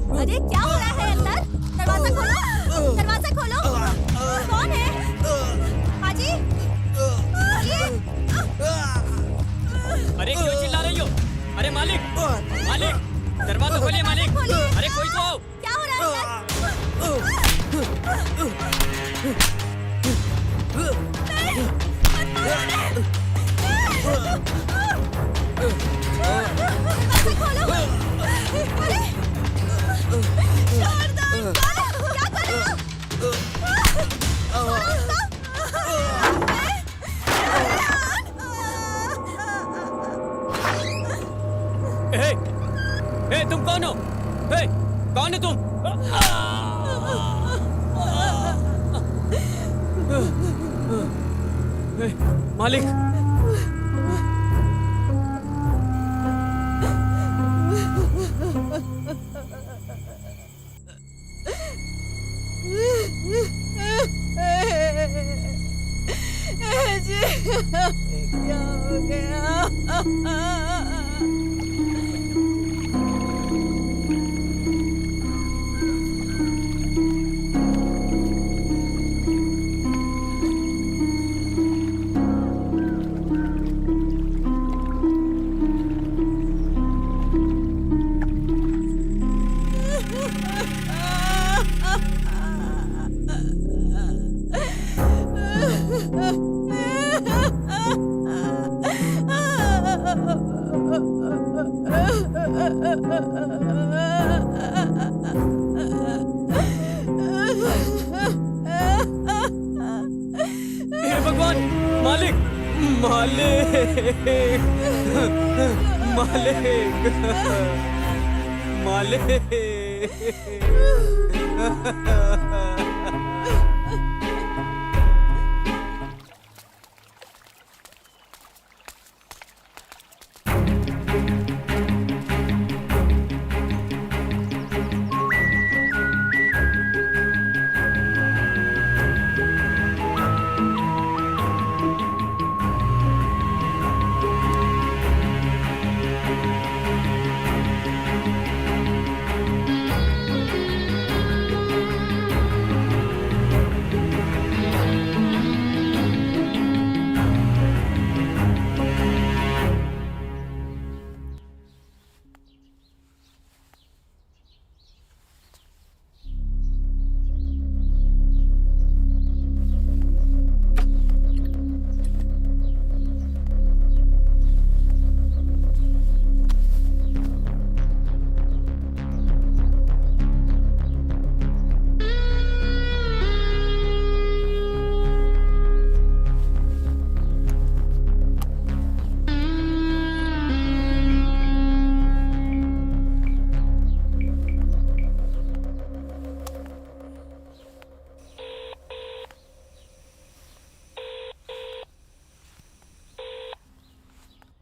अरे क्या हो रहा है अंदर? दरवाजा खोलो, दरवाजा खोलो। कौन है? पाजी? अरे क्यों चिल्ला रही हो? अरे मालिक, मालिक, दरवाजा खोलिए मालिक। अरे कोई तो आओ। क्या हो रहा है अंदर? दरवाजा खोलो। अरे छोड़ दो इसको। क्या कर रहे हो? छोड़ो इसको। ए, ए, तुम कौन हो? ए, कौन है तुम? ए, मालिक, जी क्या हो गया? हे भगवान, मालिक, मालिक, मालिक, मालिक।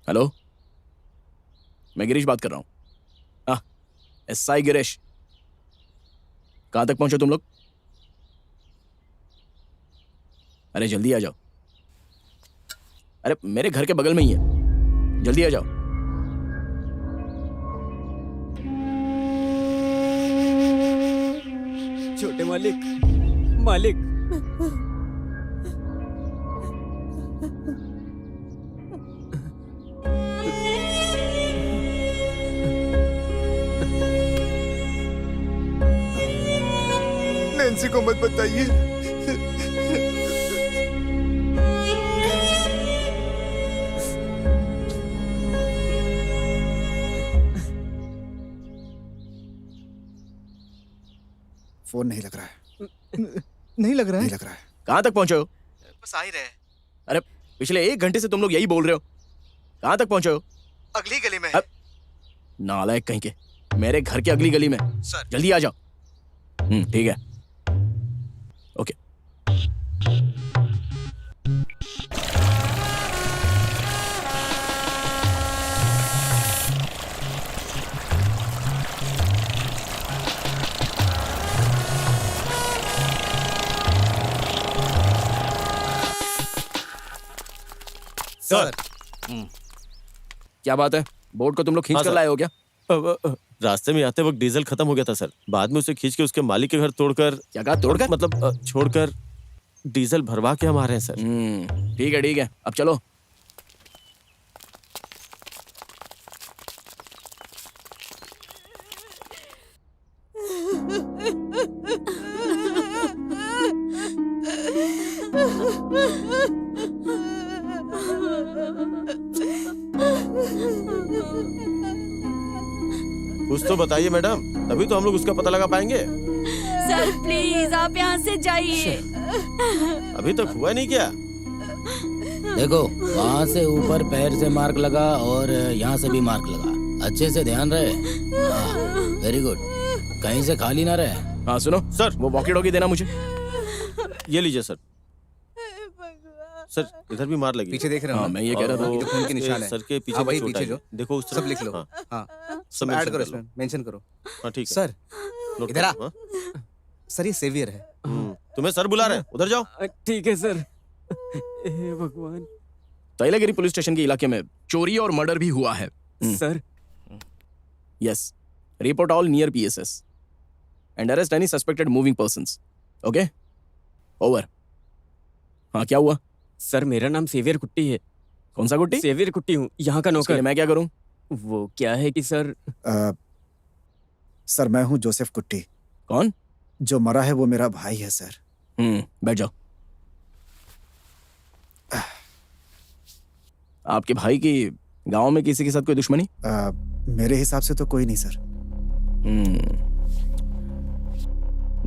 हेलो, मैं गिरीश बात कर रहा हूँ। हाँ, एसआई गिरीश। कहाँ तक पहुंचे तुम लोग? अरे जल्दी आ जाओ। अरे मेरे घर के बगल में ही है, जल्दी आ जाओ। छोटे मालिक, मालिक, नैन्सी को मत बताइए। फोन नहीं लग रहा है। नहीं लग रहा है। नहीं लग रहा है। कहाँ तक पहुंचे हो? बस आ ही रहे। अरे पिछले 1 घंटे से तुम लोग यही बोल रहे हो। कहाँ तक पहुंचे हो? अगली गली में। नालायक कहीं के, मेरे घर के अगली गली में। सर जल्दी आ जाओ। ठीक है, ओके। सर क्या बात है? बोर्ड को तुम लोग खींच हाँ, कर सर। लाए हो क्या? रास्ते में आते वक्त डीजल खत्म हो गया था सर। बाद में उसे खींच के उसके मालिक के घर तोड़कर, क्या कहा तोड़कर? मतलब छोड़कर डीजल भरवा के हम आ रहे हैं सर। ठीक है, अब चलो। कुछ तो बताइए मैडम, तभी तो हम लोग उसका पता लगा पाएंगे। सर प्लीज आप यहाँ से जाइए। अभी तक हुआ नहीं क्या? देखो वहाँ से ऊपर पैर से मार्क लगा और यहाँ से भी मार्क लगा। अच्छे से ध्यान रहे। वेरी गुड, कहीं से खाली ना रहे। हाँ सुनो सर, वो वॉकी टॉकी देना मुझे। ये लीजिए सर। सर इधर भी मार लगी। पीछे देख रहे हाँ हो? मैं ये कह रहा था। ये तो खून के निशान है। सर के पीछे हाँ, वही चोट पीछे आई जो। है। देखो उस सब लिख लो। हाँ, हाँ सब ऐड mention करो कर इसमें, लो। मेंशन करो। हाँ ठीक है। सर नोट इधर आ। करो, हाँ। सर ये सेवियर है। तुम्हें सर बुला रहे हैं, उधर जाओ। ठीक है सर। हे भगवान। तैलागिरी पुलिस स्टेशन के इलाके में चोरी और मर्डर भी हुआ है। Sir yes, report all near PSS and arrest any suspected moving persons. Okay, over. हाँ क्या हुआ? सर मेरा नाम सेवियर कुट्टी है। कौन सा गुट्टी? सेवियर कुट्टी हूँ, यहाँ का उसके नौकर। लिए मैं क्या करूं? वो क्या है कि सर, सर मैं हूँ जोसेफ कुट्टी। कौन? जो मरा है वो मेरा भाई है सर। बैठ जाओ। आपके भाई की गांव में किसी के साथ कोई दुश्मनी? मेरे हिसाब से तो कोई नहीं सर।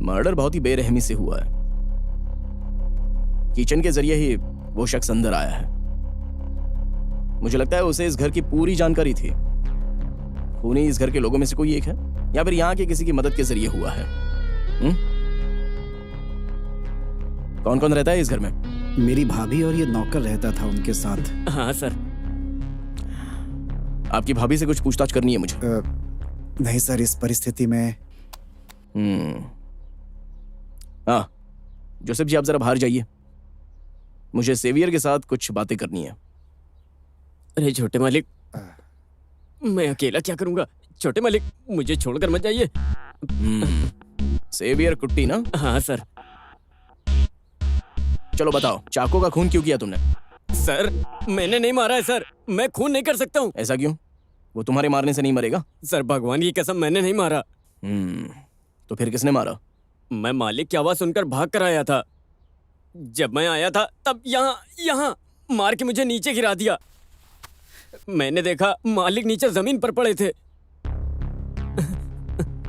मर्डर बहुत ही बेरहमी से हुआ है। किचन के जरिए ही वो शख्स अंदर आया है। मुझे लगता है उसे इस घर की पूरी जानकारी थी। खूनी इस घर के लोगों में से कोई एक है या फिर यहाँ के किसी की मदद के जरिए हुआ है। कौन कौन रहता है इस घर में? मेरी भाभी और ये नौकर रहता था उनके साथ। हाँ सर। आपकी भाभी से कुछ पूछताछ करनी है मुझे। नहीं सर, इस परिस्थिति में। हाँ जोसेफ जी, आप जरा बाहर जाइए। मुझे सेवियर के साथ कुछ बातें करनी है। अरे छोटे मालिक, मैं अकेला क्या करूंगा? छोटे मालिक मुझे छोड़कर मत जाइए। सेवियर कुट्टी ना? हाँ सर। चलो बताओ, चाकू का खून क्यों किया तुमने? सर मैंने नहीं मारा है सर, मैं खून नहीं कर सकता हूँ। ऐसा क्यों? वो तुम्हारे मारने से नहीं मरेगा। सर भगवान की कसम मैंने नहीं मारा। तो फिर किसने मारा? मैं मालिक की आवाज सुनकर भाग कर आया था। जब मैं आया था तब यहाँ मार के मुझे नीचे गिरा दिया। मैंने देखा मालिक नीचे जमीन पर पड़े थे।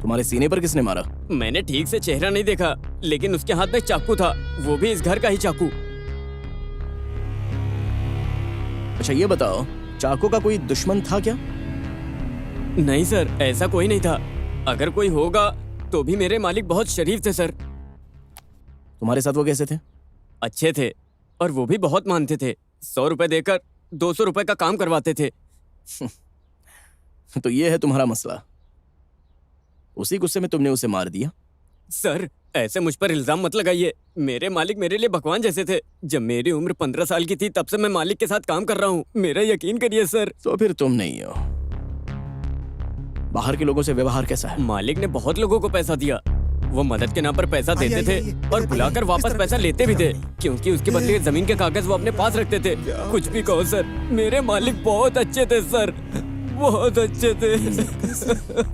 तुम्हारे सीने पर किसने मारा? मैंने ठीक से चेहरा नहीं देखा, लेकिन उसके हाथ में चाकू था, वो भी इस घर का ही चाकू। अच्छा ये बताओ, चाकू का कोई दुश्मन था क्या? नहीं सर, ऐसा कोई नहीं था। अगर कोई होगा तो भी मेरे मालिक बहुत शरीफ थे सर। तुम्हारे साथ वो कैसे थे? अच्छे थे और वो भी बहुत मानते थे। 100 रुपए देकर 200 रुपए का काम करवाते थे। तो ये है तुम्हारा मसला। उसी गुस्से में तुमने उसे मार दिया। सर ऐसे मुझ पर इल्जाम मत लगाइए। मेरे मालिक मेरे लिए भगवान जैसे थे। जब मेरी उम्र 15 साल की थी तब से मैं मालिक के साथ काम कर रहा हूँ। मेरा यकीन करिए सर। तो फिर तुम नहीं हो। बाहर के लोगों से व्यवहार कैसा है? मालिक ने बहुत लोगों को पैसा दिया। वो मदद के नाम पर पैसा देते थे और बुलाकर वापस पैसा लेते भी थे, क्योंकि उसके बदले जमीन के कागज वो अपने पास रखते थे। कुछ भी कहो सर, मेरे मालिक बहुत अच्छे थे सर, बहुत अच्छे थे।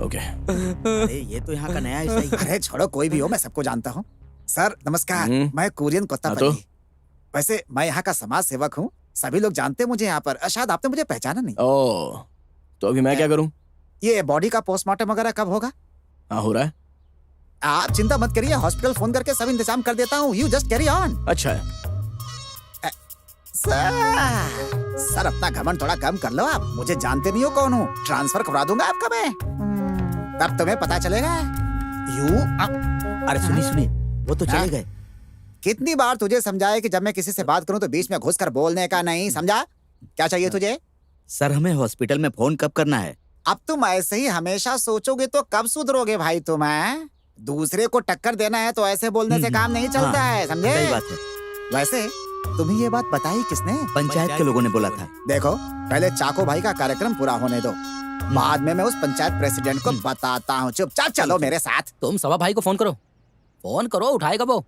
ओके। अरे ये तो यहाँ का नया है सही। अरे छोड़ो, कोई भी हो, मैं सबको जानता हूँ। सर नमस्कार, मैं कोरियन कोत्तापल्ली। वैसे मैं यहाँ का समाज सेवक हूँ। सभी लोग जानते हैं मुझे यहाँ पर। शायद आपने मुझे पहचाना नहीं। ओह, तो अभी मैं क्या करूँ? ये बॉडी का पोस्टमार्टम वगैरह कब होगा? हाँ हो रहा है। आप चिंता मत करिए, हॉस्पिटल फोन करके सब इंतजाम कर देता हूँ। You just carry on. अच्छा है। सर अपना घमंड थोड़ा कम कर लो। आप मुझे जानते नहीं हो कौन हूँ। ट्रांसफर करवा दूंगा आपका मैं, तब तुम्हें पता चलेगा। अरे सुनिए, वो तो चले गए। कितनी बार तुझे समझाया कि जब मैं किसी से बात करूं तो बीच में घुसकर बोलने का नहीं, समझा? क्या चाहिए तुझे? सर हमें हॉस्पिटल में फोन कब करना है? अब तुम ऐसे ही हमेशा सोचोगे तो कब सुधरोगे भाई तुम? दूसरे को टक्कर देना है तो ऐसे बोलने से काम नहीं चलता है, समझे? सही बात है। वैसे तुम्हें ये बात बताई किसने? पंचायत के लोगों ने बोला था। देखो, पहले चाको भाई का कार्यक्रम पूरा होने दो, बाद में मैं उस पंचायत प्रेसिडेंट को बताता हूँ। चुपचाप चलो मेरे साथ। तुम सवा भाई को फोन करो, फोन करो, उठाएगा वो।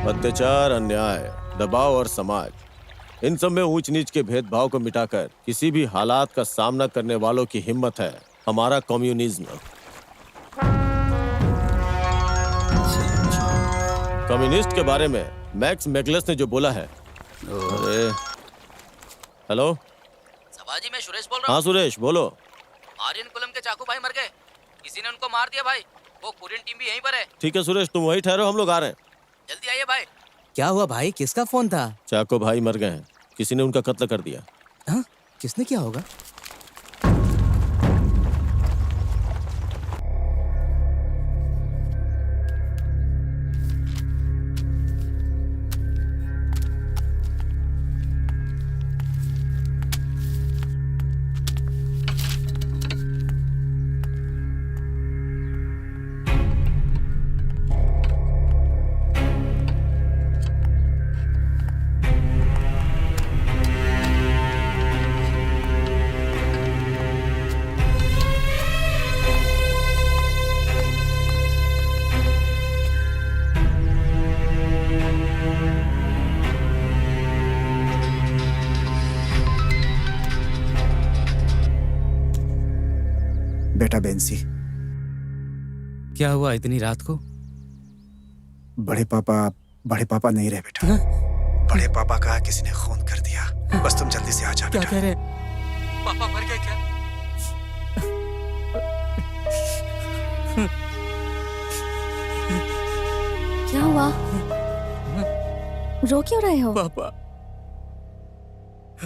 अत्याचार, अन्याय, दबाव और समाज, इन सब में ऊंच नीच के भेदभाव को मिटाकर किसी भी हालात का सामना करने वालों की हिम्मत है हमारा कम्युनिज्म। कम्युनिस्ट के बारे में मैक्स मैगलस ने जो बोला है। अरे हेलो सभाजी, मैं सुरेश बोल रहा हूँ। हाँ सुरेश बोलो। आर्यन कुलम के चाकू भाई मर गए, किसी ने उनको मार दिया भाई। वो कोरियन टीम भी यहीं पर है। ठीक है सुरेश, तुम वहीं ठहरो, हम लोग आ रहे हैं। जल्दी आइए भाई। क्या हुआ भाई, किसका फोन था? चाको भाई मर गए हैं, किसी ने उनका कत्ल कर दिया। हाँ? किसने किया होगा? बेटा बेंसी, क्या हुआ इतनी रात को? बड़े पापा नहीं रहे बेटा। बड़े पापा का किसी ने खून कर दिया। बस तुम जल्दी से आ जा। क्या बेटा। कह रहे? पापा मर गए क्या? क्या हुआ? रो क्यों रहे हो?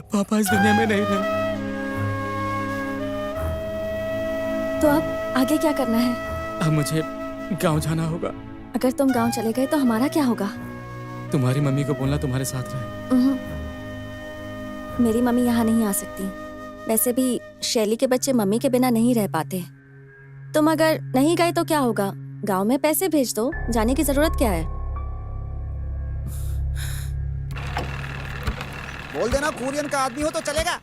पापा इस दुनिया में नहीं रहे। तो अब आगे क्या करना है? अब मुझे गांव जाना होगा। अगर तुम गांव चले गए तो हमारा क्या होगा? तुम्हारी मम्मी को बोलना तुम्हारे साथ रहे। मेरी मम्मी यहाँ नहीं आ सकती। वैसे भी शैली के बच्चे मम्मी के बिना नहीं रह पाते। तुम अगर नहीं गए तो क्या होगा? गांव में पैसे भेज दो, जाने की जरूरत क्या है? बोल देना कोरियन का आदमी हो तो चलेगा।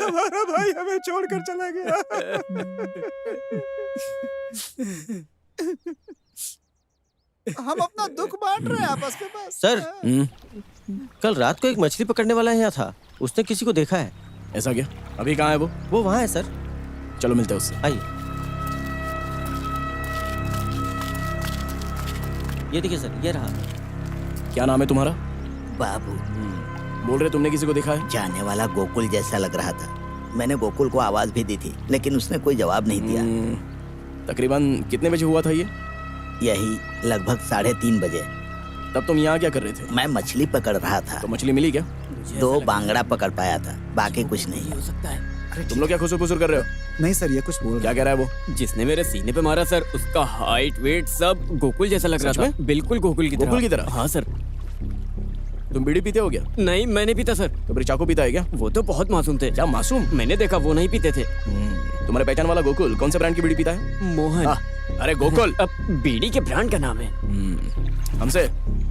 हमारा भाई हमें छोड़कर चला गया। हम अपना दुख बांट रहे हैं आपस में बस। सर कल रात को एक मछली पकड़ने वाला यहाँ था, उसने किसी को देखा है। ऐसा क्या? अभी कहाँ है वो? वो वहाँ है सर। चलो मिलते हैं उससे। आइए। ये देखिए सर, ये रहा। क्या नाम है तुम्हारा? बाबू। बोल रहे तुमने किसी को देखा है? जाने वाला गोकुल जैसा लग रहा था। मैंने गोकुल को आवाज भी दी थी, लेकिन उसने कोई जवाब नहीं दिया। तकरीबन कितने बजे हुआ था ये? यही लगभग 3:30 बजे। तब तुम यहाँ क्या कर रहे थे? मैं मछली पकड़ रहा था। तो मछली मिली क्या? 2 बांगड़ा पकड़ पाया था, बाकी कुछ नहीं हो सकता है। तुम लोग क्या खुसुर कर रहे हो? नहीं सर, ये कुछ बोल क्या कह रहा है वो? जिसने मेरे सीने पे मारा सर, उसका हाइट वेट सब गोकुल जैसा लग रहा सच था। बिल्कुल गोकुल की तरह। गोकुल की तरह? हाँ सर। तुम बीड़ी पीते हो क्या? नहीं, मैं नहीं पीता सर। तो फिर चाकू पीता है क्या? वो तो बहुत मासूम थे। क्या मासूम? मैंने देखा वो नहीं पीते थे। तुम्हारे पहचान वाला गोकुल कौन से ब्रांड की बीड़ी पीता है? मोहन। अरे गोकुल। अब बीड़ी के ब्रांड का नाम है। हमसे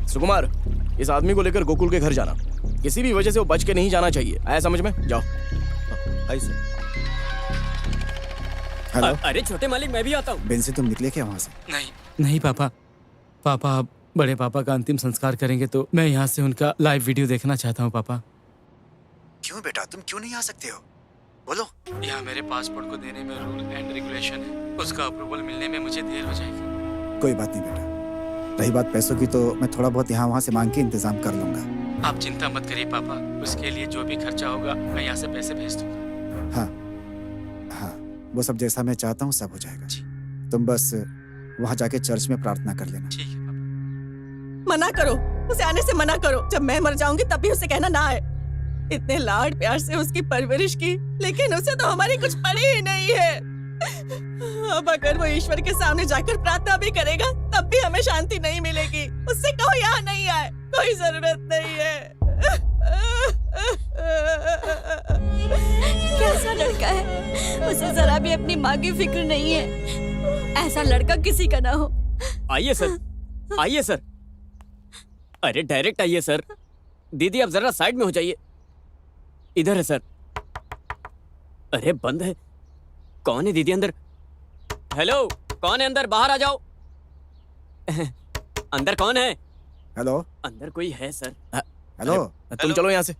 सुकुमार, इस आदमी को लेकर गोकुल के घर जाना। किसी भी वजह से वो बच के नहीं जाना चाहिए। आया समझ में? जाओ। आइए सर। हेलो। अरे छोटे मालिक, मैं भी आता हूँ। बेंसी, तुम निकले क्या वहाँ से? नहीं पापा। पापा अब बड़े पापा का अंतिम संस्कार करेंगे तो मैं यहाँ से उनका लाइव वीडियो देखना चाहता हूँ। पापा क्यों बेटा, तुम क्यों नहीं आ सकते हो? बोलो। यहाँ मेरे पासपोर्ट को देने में रूल एंड रेगुलेशन है, उसका अप्रूवल मिलने में मुझे देर हो जाएगी। कोई बात नहीं बेटा। रही बात पैसों की, तो मैं थोड़ा बहुत यहाँ वहाँ से मांग के इंतजाम कर लूंगा। आप चिंता मत करिए पापा, उसके लिए जो भी खर्चा होगा मैं यहाँ से पैसे भेज दूंगा। हाँ हाँ, वो सब जैसा मैं चाहता हूँ सब हो जाएगा। तुम बस वहाँ जाके चर्च में प्रार्थना कर लेना। ठीक है पापा। मना करो, उसे आने से मना करो। जब मैं मर जाऊंगी तब भी उसे कहना ना आए। इतने लाड प्यार से उसकी परवरिश की, लेकिन उसे तो हमारी कुछ पड़ी ही नहीं है। अब अगर वो ईश्वर के सामने जाकर प्रार्थना भी करेगा तब भी हमें शांति नहीं मिलेगी। उससे कहो यहाँ नहीं आए, कोई जरूरत नहीं है। कैसा लड़का है, उसे जरा भी अपनी माँ की फिक्र नहीं है। ऐसा लड़का किसी का ना हो। आइए सर, आइए सर। अरे डायरेक्ट आइए सर। दीदी आप जरा साइड में हो जाइए। इधर है सर। अरे बंद है। कौन है दीदी अंदर? हेलो, कौन है अंदर? बाहर आ जाओ। अंदर कौन है? हेलो, अंदर कोई है सर। हेलो, तुम चलो यहाँ से।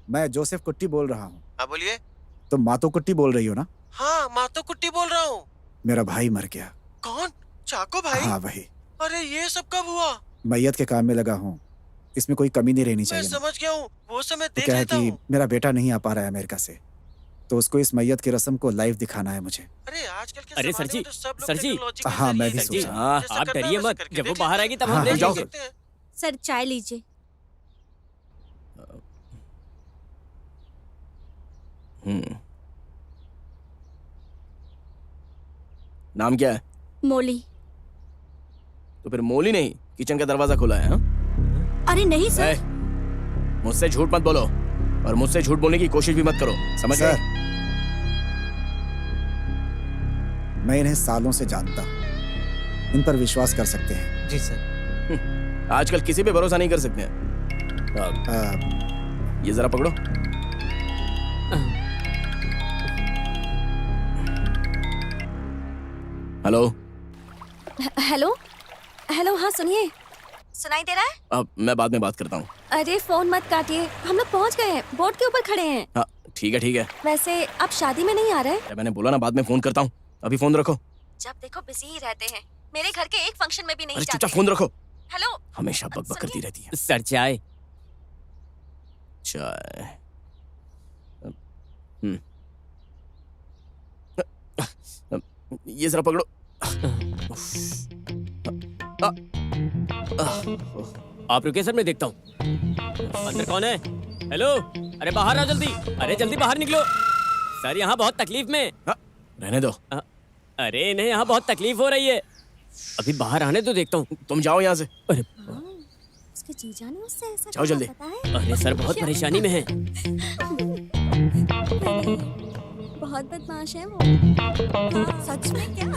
मैं जोसेफ कुट्टी बोल रहा हूँ। हाँ बोलिए। तुम मातो कुट्टी बोल रही हो ना? हाँ मातो कुट्टी बोल रहा हूँ। मेरा भाई मर गया। कौन? चाको भाई? हाँ वही। अरे ये सब कब हुआ? मैयत के काम में लगा हूँ, इसमें कोई कमी नहीं रहनी मैं चाहिए। समझ गया हूँ, वो सब मैं तो देख क्या है लेता कि हूँ। मेरा बेटा नहीं आ पा रहा है अमेरिका से, तो उसको इस मैयत की रस्म को लाइव दिखाना है मुझे। अरे आजकल के अरे जमाने सर जी, में तो सब लोग सर जी। टेक्नोलॉजी के हाँ, मैं भी जरिए सोचा। हाँ, जैसा आप करना डरिए वैसा मत। करके जब वो देख बाहर लेते आएगी तब हाँ, हम देख जाओ लेंगे। हैं। सर चाय लीजिए। नाम क्या है? मोली। तो फिर मोली नहीं, किचन का दरवाजा खुला है। हाँ? अरे नहीं सर। मुझसे झूठ मत बोलो और मुझसे झूठ बोलने की कोशिश भी मत करो, समझ गए? सर, मैं इन्हें सालों से जानता हूँ, इन पर विश्वास कर सकते हैं। जी सर। आजकल किसी पे भरोसा नहीं कर सकते हैं। ये जरा पकड़ो। हेलो। हेलो हेलो, हाँ सुनिए, सुनाई दे रहा है? अब मैं बाद में बात करता हूँ। अरे फोन मत काटिए, हम लोग पहुंच गए हैं, बोट के ऊपर खड़े हैं। हाँ ठीक है ठीक है। वैसे आप शादी में नहीं आ रहे? अरे मैंने बोला ना बाद में फोन करता हूँ, अभी फोन रखो। जब देखो बिजी ही रहते हैं, मेरे घर के एक फंक्शन में भी नहीं अरे जाते। चुपचाप फोन रखो। हेलो, हमेशा बकबक करती रहती है। सर चाय। चाय। ये जरा पकड़ो। आप रुके सर, मैं देखता हूँ अंदर कौन है। हेलो, अरे बाहर आओ जल्दी। अरे जल्दी बाहर निकलो सर, यहाँ बहुत तकलीफ में। रहने दो। अरे इन्हें यहाँ बहुत तकलीफ हो रही है। अभी बाहर आने तो देखता हूँ। तुम जाओ यहाँ से। अरे उसके जीजा ने उससे ऐसा जाओ जल्दी। पता है? अरे सर बहुत परेशानी में है। बहुत बदमाश है वो। हाँ, सच में क्या?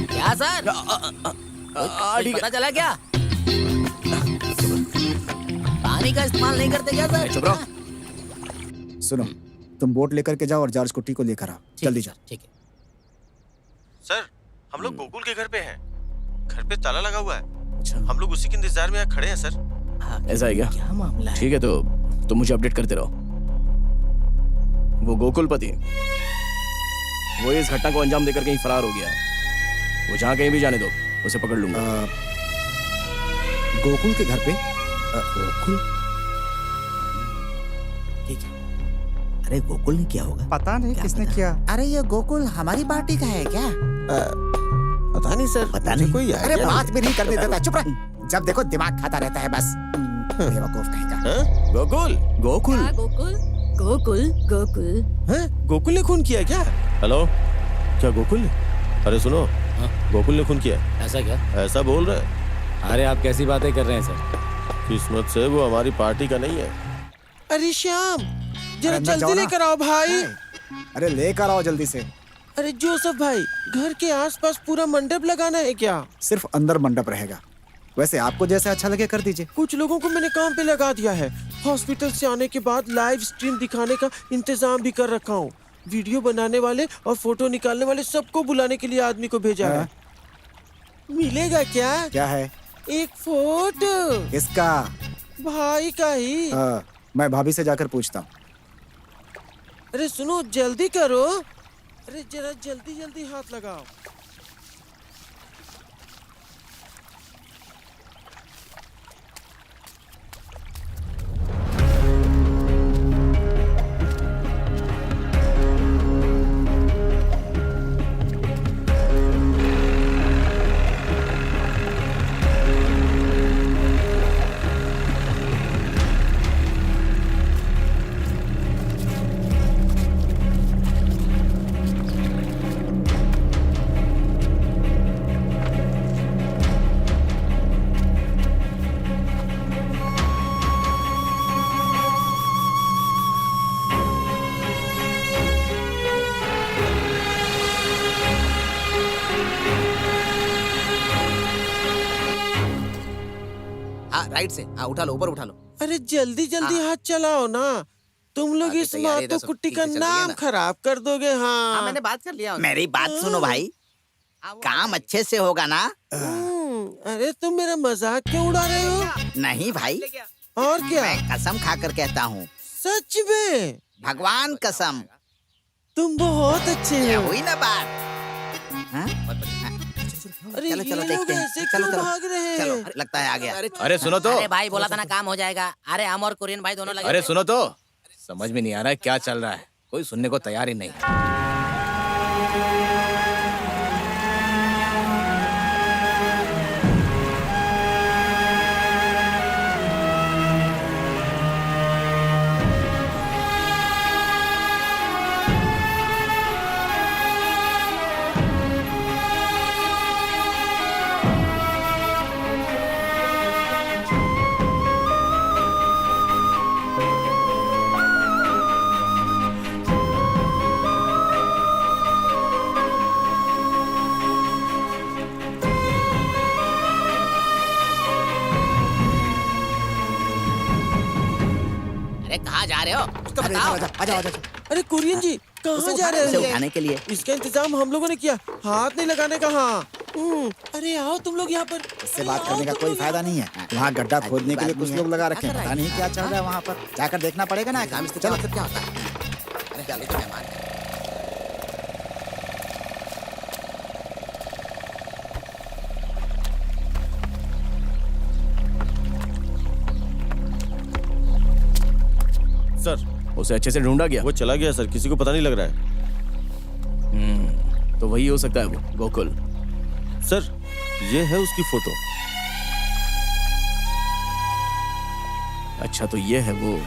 क्या सर? ठीक पता चला क्या? पानी का इस्तेमाल नहीं करते क्या सर? चुप रहो। सुनो, तुम बोट लेकर के जाओ और जॉर्ज कुट्टी को लेकर आओ, जल्दी जाओ। ठीक है। सर हम लोग गोकुल के घर पे हैं। घर पे ताला लगा हुआ है। अच्छा, हम लोग उसी के इंतजार में यहाँ खड़े हैं सर। ऐसा है क्या? क्या मामला है? ठीक है, तो तुम मुझे अपडेट करते रहो। वो गोकुलपति, वो इस घटना को अंजाम देकर कहीं फरार हो गया है। वो जहाँ कहीं भी जाने दो, उसे पकड़ लूंगा। गोकुल के घर पे? गोकुल? ठीक है। अरे गोकुल ने क्या होगा? पता नहीं किसने किया। अरे ये गोकुल हमारी पार्टी का है क्या? पता नहीं सर, पता नहीं। कोई अरे बात भी नहीं करने देता, चुप रह। जब देखो दिमाग खाता रहता है बस, बेवकूफ कहेगा। गोकुल? गोकुल? हाँ, गोकुल गोकुल गोकुल। हैं? गोकुल ने खून किया क्या? हेलो, क्या गोकुल ने? अरे सुनो, गोकुल ने खून किया। ऐसा क्या? ऐसा बोल रहे हैं। अरे आप कैसी बातें कर रहे हैं सर? किस्मत से वो हमारी पार्टी का नहीं है। अरे श्याम, जरा अंदर जाओ जल्दी ना। लेकर आओ भाई। अरे लेकर आओ जल्दी से। अरे जोसेफ भाई, घर के आसपास पूरा मंडप लगाना है क्या? सिर्फ अंदर मंडप रहेगा, वैसे आपको जैसे अच्छा लगे कर दीजिए। कुछ लोगों को मैंने काम पे लगा दिया है। हॉस्पिटल से आने के बाद लाइव स्ट्रीम दिखाने का इंतजाम भी कर रखा हूँ। वीडियो बनाने वाले और फोटो निकालने वाले सबको बुलाने के लिए आदमी को भेजा है। मिलेगा क्या? क्या है? एक फोटो। किसका? भाई का ही। मैं भाभी से जाकर पूछता हूँ। अरे सुनो, जल्दी करो। अरे जरा जल्दी जल्दी हाथ लगाओ। राइट से। हाँ, उठा लो, ऊपर उठा लो। अरे जल्दी जल्दी हाथ चलाओ ना, तुम लोग इस मातो कुट्टी का नाम खराब कर दोगे। हाँ मैंने बात कर लिया। मेरी बात सुनो भाई, काम अच्छे से होगा ना? अरे तुम मेरा मजाक क्यों उड़ा रहे हो? नहीं भाई। और क्या? मैं कसम खाकर कहता हूँ। सच में? भगवान कसम। तुम बहुत अच्छे हो। हुई ना बात? अरे चलो चलो देखते हैं। चलो चलो भाग रहे हैं। चलो, लगता है आ गया। अरे सुनो तो। अरे भाई बोला था ना काम हो जाएगा। अरे हम और कोरियन भाई दोनों लगे। अरे सुनो तो, समझ में नहीं आ रहा है क्या चल रहा है, कोई सुनने को तैयार ही नहीं। कहाँ जा रहे हो? उसको बताओ। आजा। अरे कुरियन जी, कहाँ जा रहे इसे हो? उठाने के लिए। इसका इंतजाम हम लोगों ने किया, हाथ नहीं लगाने का। हाँ अरे आओ तुम लोग यहाँ पर। इससे बात करने का कोई फायदा नहीं है। वहाँ गड्ढा खोदने के लिए कुछ लोग लगा रखे हैं, पता नहीं क्या चल रहा है वहाँ पर। जाकर देखना पड़ेगा ना। चलो क्या होता है? अरे जल्दी तो मेहमान है। सर, उसे अच्छे से ढूंढा गया? वो चला गया सर, किसी को पता नहीं लग रहा है। तो वही हो सकता है, वो गोकुल। सर, ये है उसकी फोटो। अच्छा, तो ये है वो।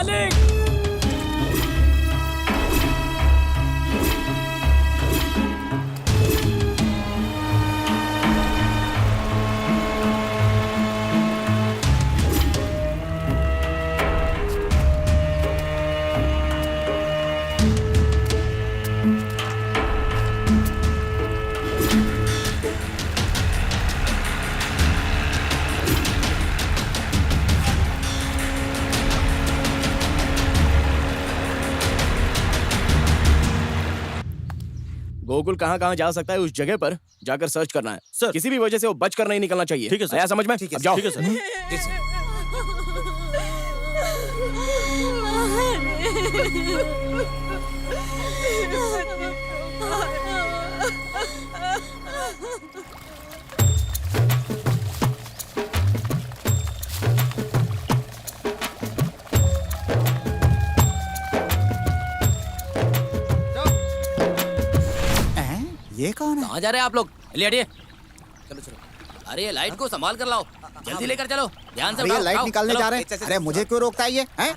मालिक। गोकुल कहाँ कहाँ जा सकता है उस जगह पर जाकर सर्च करना है सर। किसी भी वजह से वो बच कर नहीं निकलना चाहिए। ठीक है सर। आया समझ में? ठीक है अब जाओ। ठीक है सर। ये कौन है? कहाँ जा रहे हैं आप लोग? ले हटिए। चलो चलो। अरे ये लाइट को संभाल कर लाओ, जल्दी लेकर चलो, ध्यान से अरे ये उठाओ, लाइट उठाओ, निकालने चलो। जा रहे हैं। अरे मुझे क्यों रोकता है ये? हैं?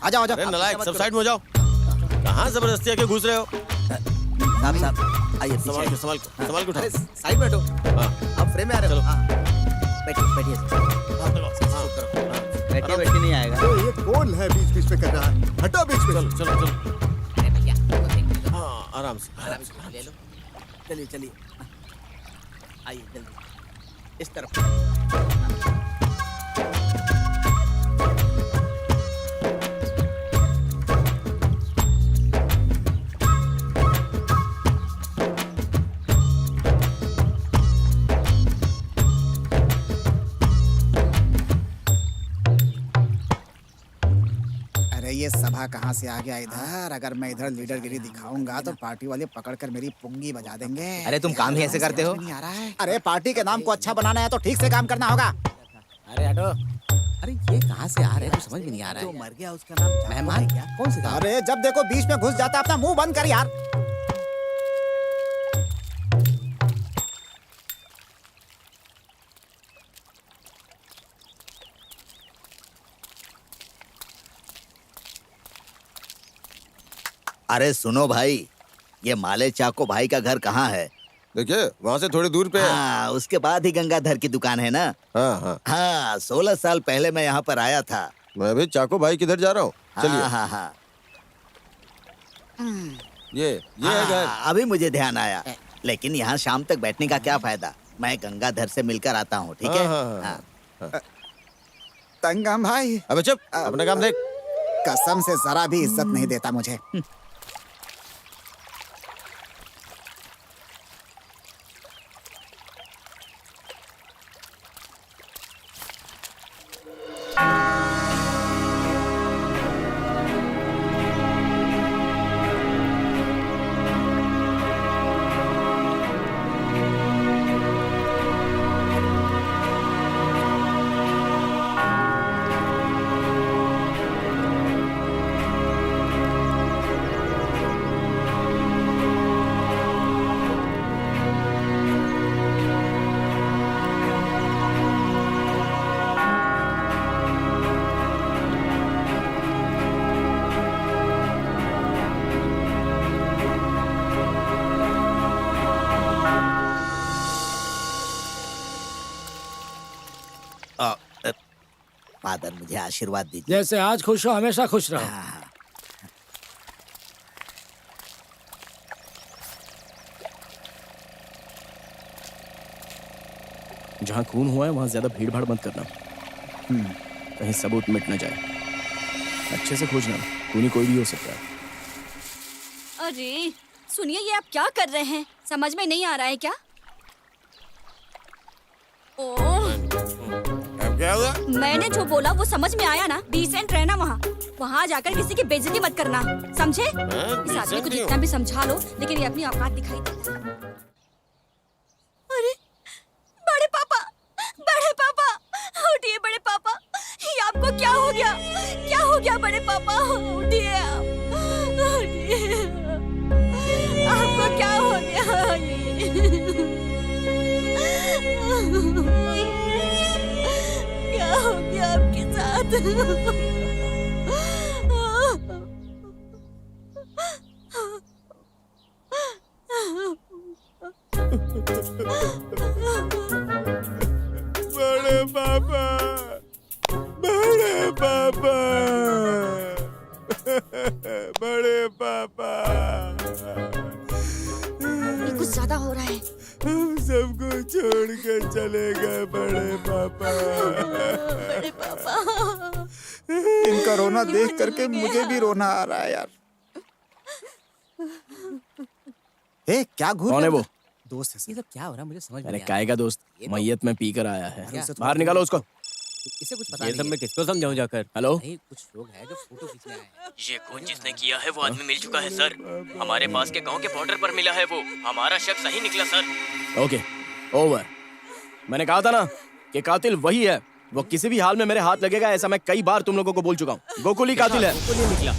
आ जाओ आ अरे जाओ। नालायक, सब साइड में हो जाओ। कहाँ जबरदस्ती आके घुस रहे हो? साहब साहब आइए संभाल के संभाल के संभाल के उठाओ। साइड में बैठो। हाँ आप फ्रेम में आ रहे हो? हाँ। बैठिए बैठिए बैठिए बैठिए नहीं आएगा। ये कौन है बीच बीच में कर रहा है? हटो बीच में। चलो चलो चलो। हाँ आराम से ले लो। चलिए चलिए आइए जल्दी इस तरफ। अरे ये सभा कहाँ से आ गया इधर? अगर मैं इधर लीडरगिरी दिखाऊंगा तो पार्टी वाले पकड़कर मेरी पुंगी बजा देंगे। अरे तुम काम ही ऐसे करते हो? नहीं आ रहा है। अरे पार्टी के नाम को अच्छा बनाना है तो ठीक से काम करना होगा। अरे हटो। अरे ये कहाँ से आ रहे हैं? समझ में नहीं आ रहा है। जो मर गया उसका नाम मेहमान क्या? कौन सी? अरे जब देखो बीच में घुस जाता, अपना मुंह बंद कर यार। अरे सुनो भाई, ये माले चाको भाई का घर कहाँ है? देखिए वहाँ से थोड़ी दूर पे है। हाँ, उसके बाद ही गंगाधर की दुकान है ना? हाँ हाँ हाँ 16 साल पहले मैं यहाँ पर आया था। मैं भी चाको भाई किधर जा रहा हूँ। चलिए हाँ हाँ हाँ। ये है घर। अभी मुझे ध्यान आया, लेकिन यहाँ शाम तक बैठने का क्या फायदा? मैं गंगाधर से मिलकर आता हूँ, ठीक है? हाँ। तंगम भाई। अबे चुप, अपना काम देख। कसम से जरा भी इज्जत नहीं देता मुझे। फादर मुझे आशीर्वाद दीजिए। जैसे आज खुश हो हमेशा खुश रहो। जहाँ खून हुआ है वहाँ ज्यादा भीड़ भाड़ मत करना। कहीं सबूत मिट न जाए। अच्छे से खोजना, खूनी कोई भी हो सकता है। अरे सुनिए, ये आप क्या कर रहे हैं? समझ में नहीं आ रहा है क्या? क्या हुआ? मैंने जो बोला वो समझ में आया ना? डिसेंट रहना वहाँ जाकर किसी की बेइज्जती मत करना, समझे? इस आदमी को जितना भी समझा लो, लेकिन ये अपनी औकात दिखाई देता है। अरे बड़े पापा, उठिए बड़े पापा, ये आपको क्या हो गया? क्या हो गया बड़े पापा? उठिए आप, उठिए। आपको क्या हो गया? क्या हो गया आपके साथ? पापा, बड़े पापा, ये कुछ ज्यादा हो रहा है। हम सबको छोड़ के चले गए बड़े पापा। बड़े पापा, इनका रोना देख करके मुझे भी रोना आ रहा है यार। ए, क्या घूर कौन है वो? दोस्त है सर। ये सब क्या हो रहा है मुझे समझ में अरे नहीं आ काय का दोस्त, मैयत में पीकर आया है। बाहर निकालो उसको। इसे कुछ पता ये नहीं सब मैं किसको समझाऊं जाकर? हेलो, नहीं, कुछ लोग हैं जो फोटो खींचने आए हैं। ये कौन जिसने किया है? वो आदमी मिल चुका है सर। हमारे पास के गांव के बॉर्डर पर मिला है वो। हमारा शक सही निकला सर। Okay, over. मैंने कहा था ना कि कातिल वही है। वो किसी भी हाल में मेरे हाथ लगेगा, ऐसा मैं कई बार तुम लोगों को बोल चुका हूँ। गोकुल ही कातिल है। गोकुल ही निकला।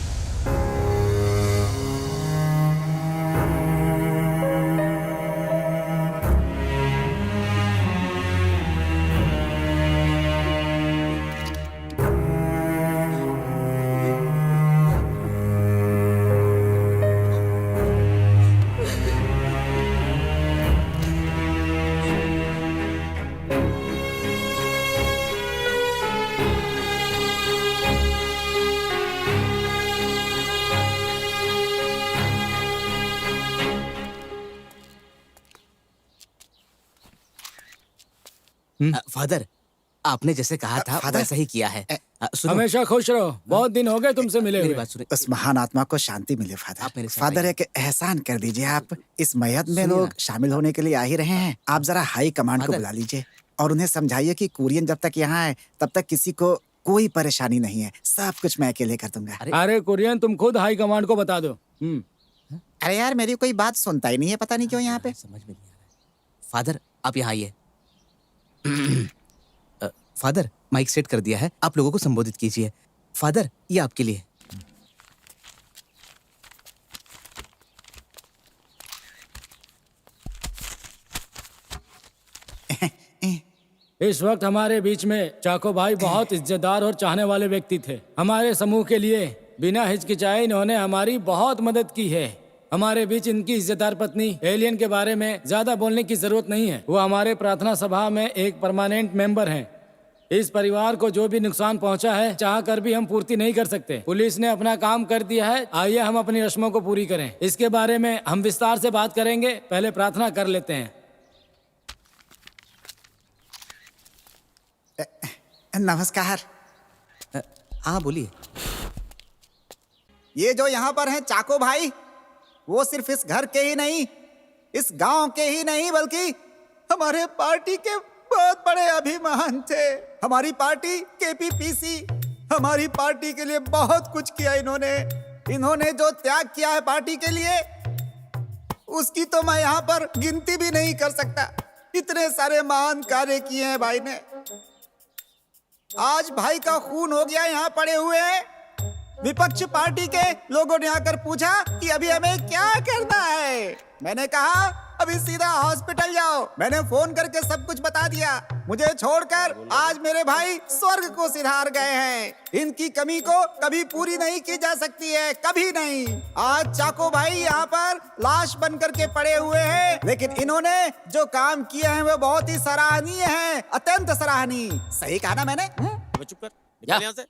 फादर, आपने जैसे कहा था वैसा ही किया है। सुनो, हमेशा खुश रहो। बहुत दिन हो गए तुमसे मिले मेरी हुए। बात सुनिए। उस महान आत्मा को शांति मिले फादर। फादर एक एहसान कर दीजिए, आप इस मैयत में लोग शामिल होने के लिए आ ही रहे हैं। आप जरा हाई कमांड को बुला लीजिए और उन्हें समझाइए कि कुरियन जब तक यहाँ है तब तक किसी को कोई परेशानी नहीं है। सब कुछ मैं अकेले कर दूंगा। अरे कुरियन, तुम खुद हाई कमांड को बता दो। अरे यार, मेरी कोई बात सुनता ही नहीं है, पता नहीं क्यों यहाँ पे। समझ में नहीं आ रहा। फादर, आप यहाँ आइए। फादर, माइक सेट कर दिया है, आप लोगों को संबोधित कीजिए। फादर, ये आपके लिए। इस वक्त हमारे बीच में चाको भाई बहुत इज्जतदार और चाहने वाले व्यक्ति थे। हमारे समूह के लिए बिना हिचकिचाए इन्होंने हमारी बहुत मदद की है। हमारे बीच इनकी इज्जतदार पत्नी एलियन के बारे में ज्यादा बोलने की जरूरत नहीं है। वो हमारे प्रार्थना सभा में एक परमानेंट मेंबर हैं। इस परिवार को जो भी नुकसान पहुंचा है चाह कर भी हम पूर्ति नहीं कर सकते। पुलिस ने अपना काम कर दिया है, आइए हम अपनी रस्मों को पूरी करें। इसके बारे में हम विस्तार से बात करेंगे, पहले प्रार्थना कर लेते हैं। नमस्कार। हाँ, बोलिए। ये जो यहाँ पर हैं चाको भाई, वो सिर्फ इस घर के ही नहीं, इस गांव के ही नहीं, बल्कि हमारे पार्टी के बहुत बड़े अभिमान थे। हमारी पार्टी केपीपीसी हमारी पार्टी के लिए बहुत कुछ किया। इन्होंने जो त्याग किया है पार्टी के लिए, उसकी तो मैं यहाँ पर गिनती भी नहीं कर सकता। इतने सारे महान कार्य किए हैं भाई ने। आज भाई का खून हो गया यहाँ पड़े हुए हैं। विपक्ष पार्टी के लोगों ने आकर पूछा कि अभी हमें क्या करना है। मैंने कहा अभी सीधा हॉस्पिटल जाओ। मैंने फोन करके सब कुछ बता दिया। मुझे छोड़कर आज मेरे भाई स्वर्ग को सिधार गए हैं। इनकी कमी को कभी पूरी नहीं की जा सकती है, कभी नहीं। आज चाको भाई यहाँ पर लाश बन करके पड़े हुए हैं, लेकिन इन्होंने जो काम किए हैं वो बहुत ही सराहनीय है, अत्यंत सराहनीय। सही कहा ना मैंने? चुप कर, निकल यहाँ से।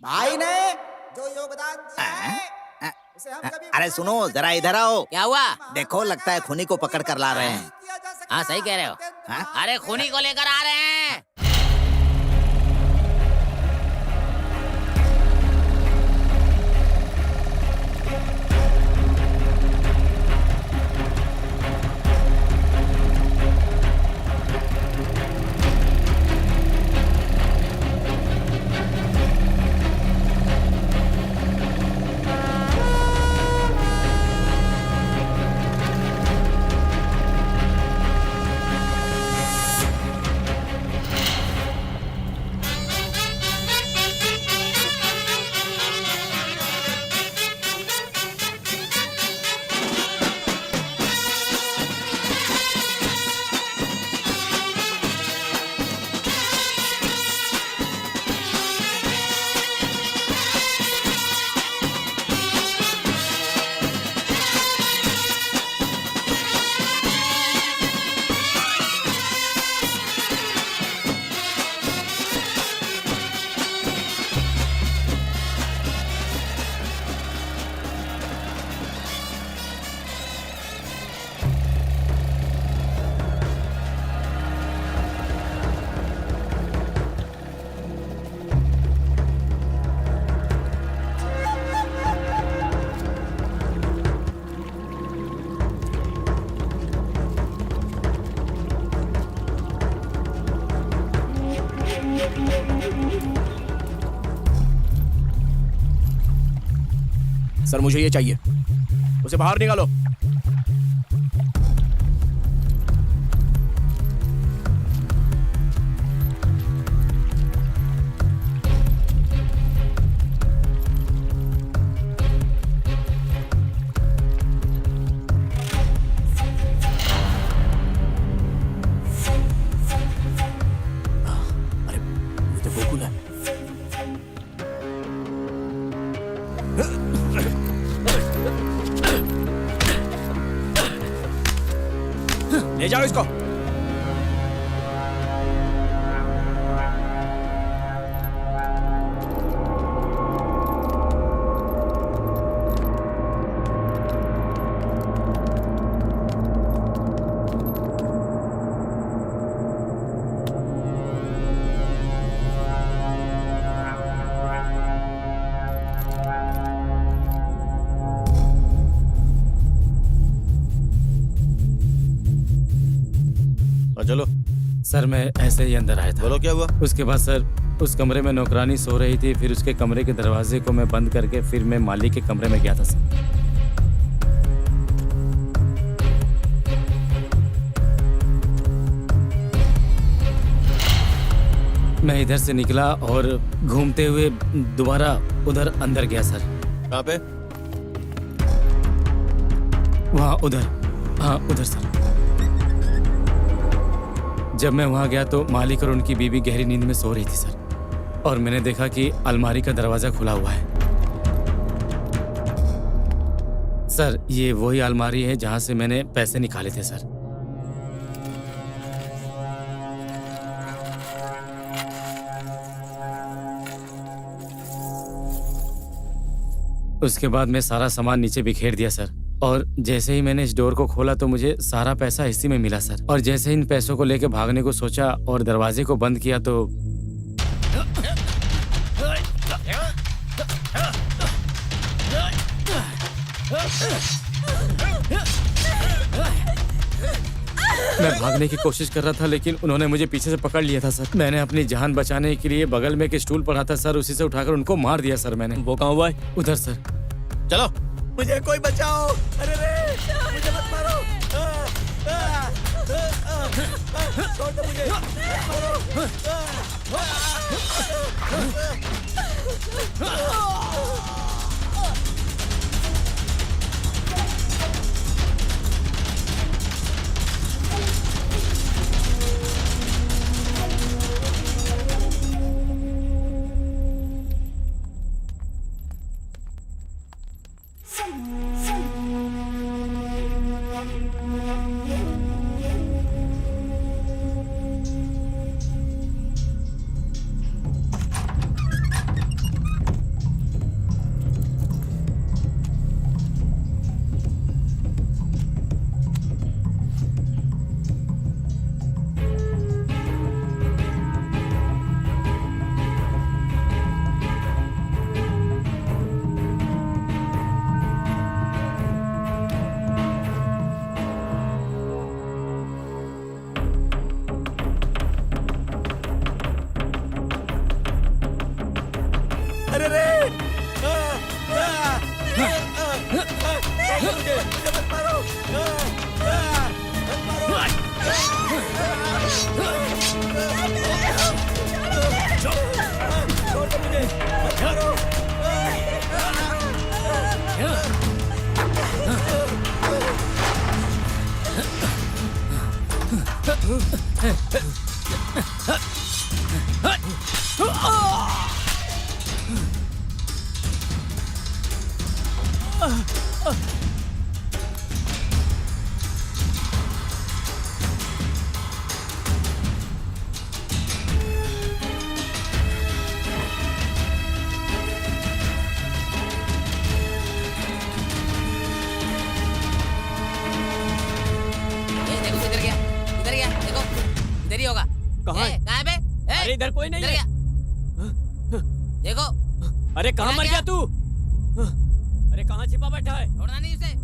भाई ने जो योगदान दिया है उसे हम कभी अरे सुनो, जरा इधर आओ। क्या हुआ? देखो, लगता है खूनी को पकड़ कर ला रहे हैं। हाँ, सही कह रहे हो। अरे खूनी को लेकर आ रहे हैं। सर मुझे ये चाहिए, उसे बाहर निकालो। ले जाओ इसको। चलो। सर मैं ऐसे ही अंदर आया था। बोलो क्या हुआ? उसके बाद सर उस कमरे में नौकरानी सो रही थी, फिर उसके कमरे के दरवाजे को मैं बंद करके फिर मैं मालिक के कमरे में गया था सर। मैं इधर से निकला और घूमते हुए दोबारा उधर अंदर गया सर। कहाँ पे? वहाँ उधर, हाँ उधर सर। जब मैं वहां गया तो मालिक और उनकी बीवी गहरी नींद में सो रही थी सर, और मैंने देखा कि अलमारी का दरवाजा खुला हुआ है। सर ये वही अलमारी है जहां से मैंने पैसे निकाले थे सर। उसके बाद मैं सारा सामान नीचे बिखेर दिया सर, और जैसे ही मैंने इस डोर को खोला तो मुझे सारा पैसा इसी में मिला सर। और जैसे इन पैसों को लेकर भागने को सोचा और दरवाजे को बंद किया तो मैं भागने की कोशिश कर रहा था, लेकिन उन्होंने मुझे पीछे से पकड़ लिया था सर। मैंने अपनी जान बचाने के लिए बगल में एक स्टूल पड़ा था सर, उसी से उठाकर उनको मार दिया सर मैंने। वो कहाँ हुआ है? उधर सर। चलो। मुझे कोई बचाओ। अरे रे, मुझे मत मारो। छोड़ दो मुझे, मत मारो। इधर कोई नहीं है। देखो। अरे कहाँ मर गया तू? अरे कहाँ छिपा बैठा है? छोड़ना नहीं उसे।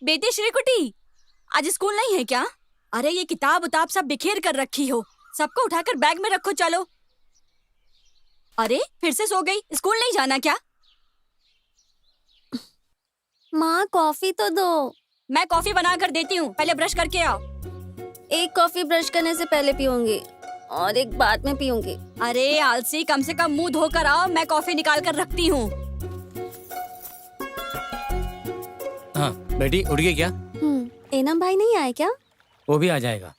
बेटी श्रीकुटी, आज स्कूल नहीं है क्या? अरे ये किताब उताब सब बिखेर कर रखी हो, सबको उठाकर बैग में रखो चलो। अरे फिर से सो गई, स्कूल नहीं जाना क्या? माँ कॉफी तो दो। मैं कॉफी बना कर देती हूँ, पहले ब्रश करके आओ। एक कॉफी ब्रश करने से पहले पीऊंगी और एक बाद में पीऊंगी। अरे आलसी, कम से कम मुंह धोकर आओ, मैं कॉफी निकाल कर रखती हूँ। हाँ बेटी उठ गई क्या? एनम भाई नहीं आए क्या? वो भी आ जाएगा।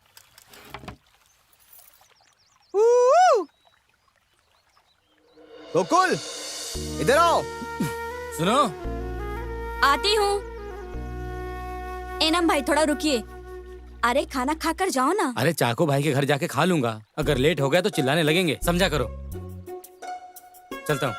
गोकुल इधर आओ। सुनो, आती हूँ। एनम भाई थोड़ा रुकिए। अरे खाना खाकर जाओ ना। अरे चाको भाई के घर जाके खा लूंगा, अगर लेट हो गया तो चिल्लाने लगेंगे, समझा करो। चलता हूँ।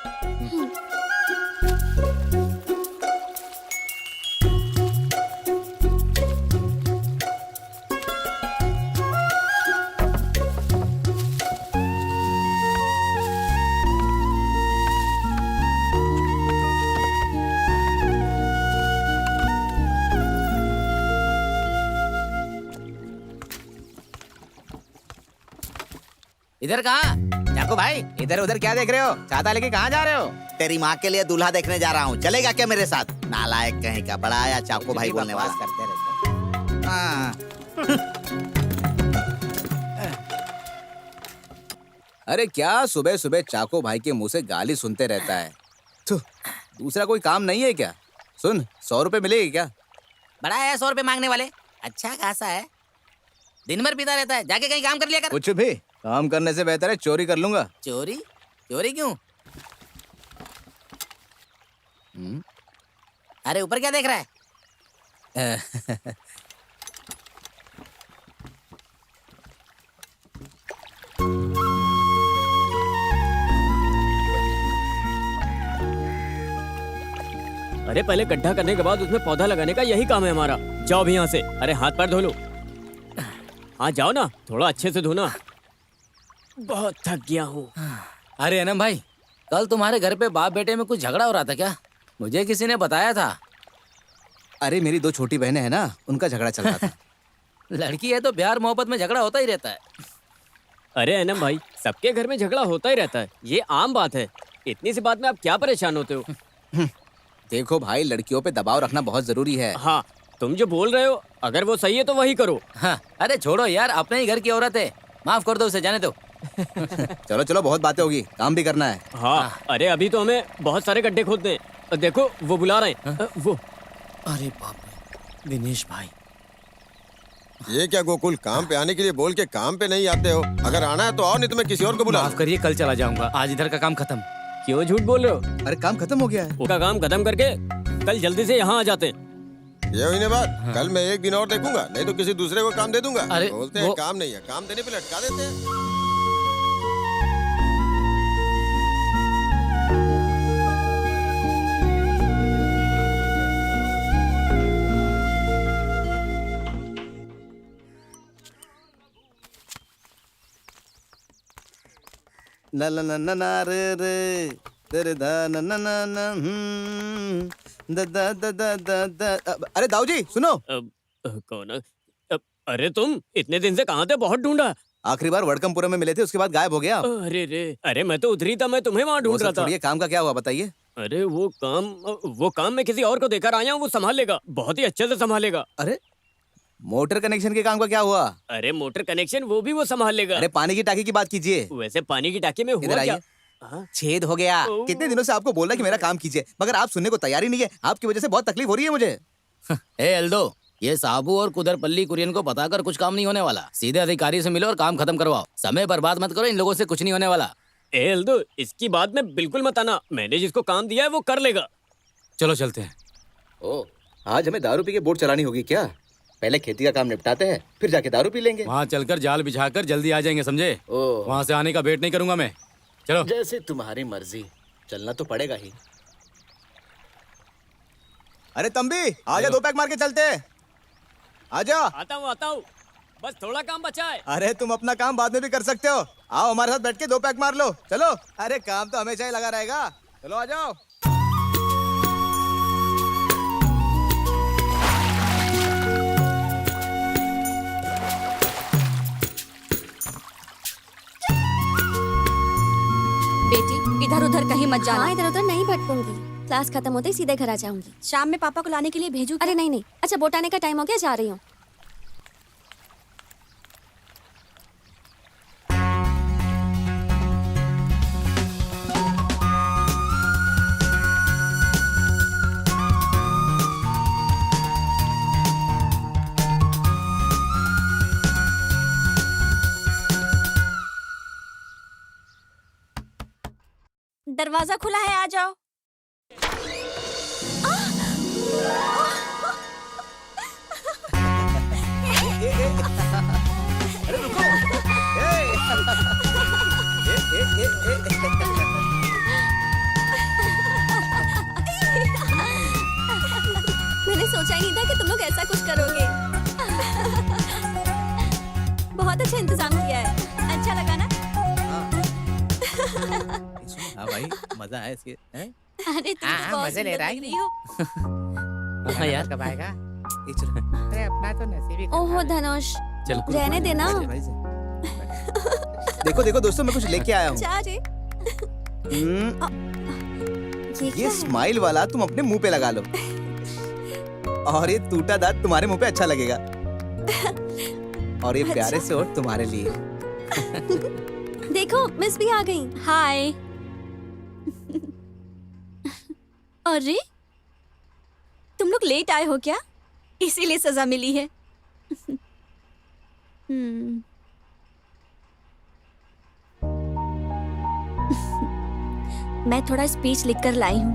इधर कहाँ? चाकू भाई इधर उधर क्या देख रहे हो? छाता लेके कहाँ जा रहे हो? तेरी माँ के लिए दूल्हा देखने जा रहा हूँ, चलेगा क्या मेरे साथ? नालायक कहीं का, बड़ा आया चाकू भाई बोलने वाला करते रहते। हाँ। अरे क्या सुबह सुबह चाको भाई के मुंह से गाली सुनते रहता है। दूसरा कोई काम नहीं है क्या? सुन, 100 रुपए मिलेगी क्या? बड़ा है 100 रुपए मांगने वाले, अच्छा खासा है, दिन भर पीता रहता है, जाके कहीं काम कर लिया कर। कुछ भी काम करने से बेहतर है चोरी कर लूंगा। चोरी? चोरी क्यों? अरे ऊपर क्या देख रहा है? अरे पहले गड्ढा करने के बाद उसमें पौधा लगाने का यही काम है हमारा। जाओ भी यहाँ से। अरे हाथ पैर धो लो। हाँ जाओ ना, थोड़ा अच्छे से धोना, बहुत थक गया हूँ। अरे अनम भाई, कल तुम्हारे घर पे बाप बेटे में कुछ झगड़ा हो रहा था क्या? मुझे किसी ने बताया था। अरे मेरी 2 छोटी बहनें हैं ना, उनका झगड़ा चल रहा था। लड़की है तो प्यार मोहब्बत में झगड़ा होता ही रहता है। अरे अनम भाई, सबके घर में झगड़ा होता ही रहता है, ये आम बात है। इतनी सी बात में आप क्या परेशान होते हो? देखो भाई, लड़कियों पे दबाव रखना बहुत जरूरी है। हाँ, तुम जो बोल रहे हो अगर वो सही है तो वही करो। हाँ, अरे छोड़ो यार, अपने ही घर की औरत है, माफ कर दो उसे, जाने दो। चलो चलो, बहुत बातें होगी, काम भी करना है। हाँ, अरे अभी तो हमें बहुत सारे गड्ढे खोदने हैं। देखो वो बुला रहे हैं। वो अरे बाप रे, दिनेश भाई। ये क्या गोकुल, काम पे आने के लिए बोल के काम पे नहीं आते हो? अगर आना है तो आओ, नहीं तो मैं किसी और को बुला। माफ करिए, कल चला जाऊंगा, आज इधर का काम खत्म। क्यों झूठ बोल रहे हो? अरे काम खत्म हो गया है। उसका काम खत्म करके कल जल्दी से यहाँ आ जाते हैं। ये हुई ना बात। कल मैं एक दिन और देखूंगा, नहीं तो किसी दूसरे को काम दे दूंगा। अरे बोलते हैं काम नहीं है, काम देने पे लटका देते हैं। न न न न न रे रे रे द न न न न the the the the the the. अरे दाऊ जी सुनो। कौन? अरे तुम इतने दिन से कहाँ थे? बहुत ढूंढा। आखिरी बार वडकमपुरम में मिले थे, उसके बाद गायब हो गया। अरे रे, अरे मैं तो उधर ही था, मैं तुम्हें वहाँ ढूंढ रहा था। ये काम का क्या हुआ बताइए? अरे वो काम मैं किसी और को देकर आया हूँ, वो संभाल लेगा, बहुत ही अच्छे से संभालेगा। अरे मोटर कनेक्शन के काम का क्या हुआ? अरे मोटर कनेक्शन वो भी वो संभाल लेगा। अरे पानी की टाकी की बात कीजिए। वैसे पानी की टाकी में हुआ क्या? छेद हो गया। कितने दिनों से आपको बोल रहा है कि मेरा काम कीजिए, मगर आप सुनने को तैयार ही नहीं है। आपकी वजह से बहुत तकलीफ हो रही है मुझे। ए एल्दो, ये साबू और कुदरपल्ली कुरियन को बताकर कुछ काम नहीं होने वाला। सीधे अधिकारी से मिलो और काम खत्म करवाओ। समय बर्बाद मत करो, इन लोगों से कुछ नहीं होने वाला। ए एल्दो, इसकी बात में बिल्कुल मत आना। मैंने जिसको काम दिया है वो कर लेगा। चलो चलते हैं। ओ, आज हमें दारू पी के बोट चलानी होगी क्या? पहले खेती का काम निपटाते हैं, फिर जाके दारू पी लेंगे। वहाँ चलकर जाल बिछाकर जल्दी आ जाएंगे, समझे? वहाँ से आने का वेट नहीं करूंगा मैं। चलो। जैसे तुम्हारी मर्जी, चलना तो पड़ेगा ही। अरे तंबी, आजा 2 पैक मार के चलते। आजा। आता हूँ, बस थोड़ा काम बचा है। अरे तुम अपना काम बाद में भी कर सकते हो, आओ हमारे साथ बैठ के 2 पैक मार लो। चलो। अरे काम तो हमेशा ही लगा रहेगा, चलो आ जाओ। इधर उधर कहीं मत जाना। हाँ, इधर उधर नहीं भटकूंगी। क्लास खत्म होते ही सीधे घर आ जाऊंगी। शाम में पापा को लाने के लिए भेजू? अरे नहीं नहीं, अच्छा बोट आने का टाइम हो गया, जा रही हूँ। दरवाजा खुला है, आ जाओ। अरे रुको। मैंने सोचा ही नहीं था कि तुम लोग ऐसा कुछ करोगे। बहुत अच्छा इंतजाम किया है। अच्छा लगा ना? हाँ भाई, मजा है इसके। अरे तुम तो बहुत मजे ले रहा सुंदर लग रही हो। हाँ यार, कब आएगा? अरे अपना तो नसीब ही ओहो धनुष, रहने देना। देखो देखो दोस्तों, मैं कुछ लेके आया हूँ। जा रे। ये स्माइल वाला तुम अपने मुंह पे लगा लो, और ये टूटा दांत तुम्हारे मुंह पे अच्छा लगेगा, और ये प्यारे से और तुम्हारे लिए। देखो मिस भी आ गई। हाय। अरे तुम लोग लेट आए हो क्या? इसीलिए सजा मिली है। मैं थोड़ा स्पीच लिखकर लाई हूँ।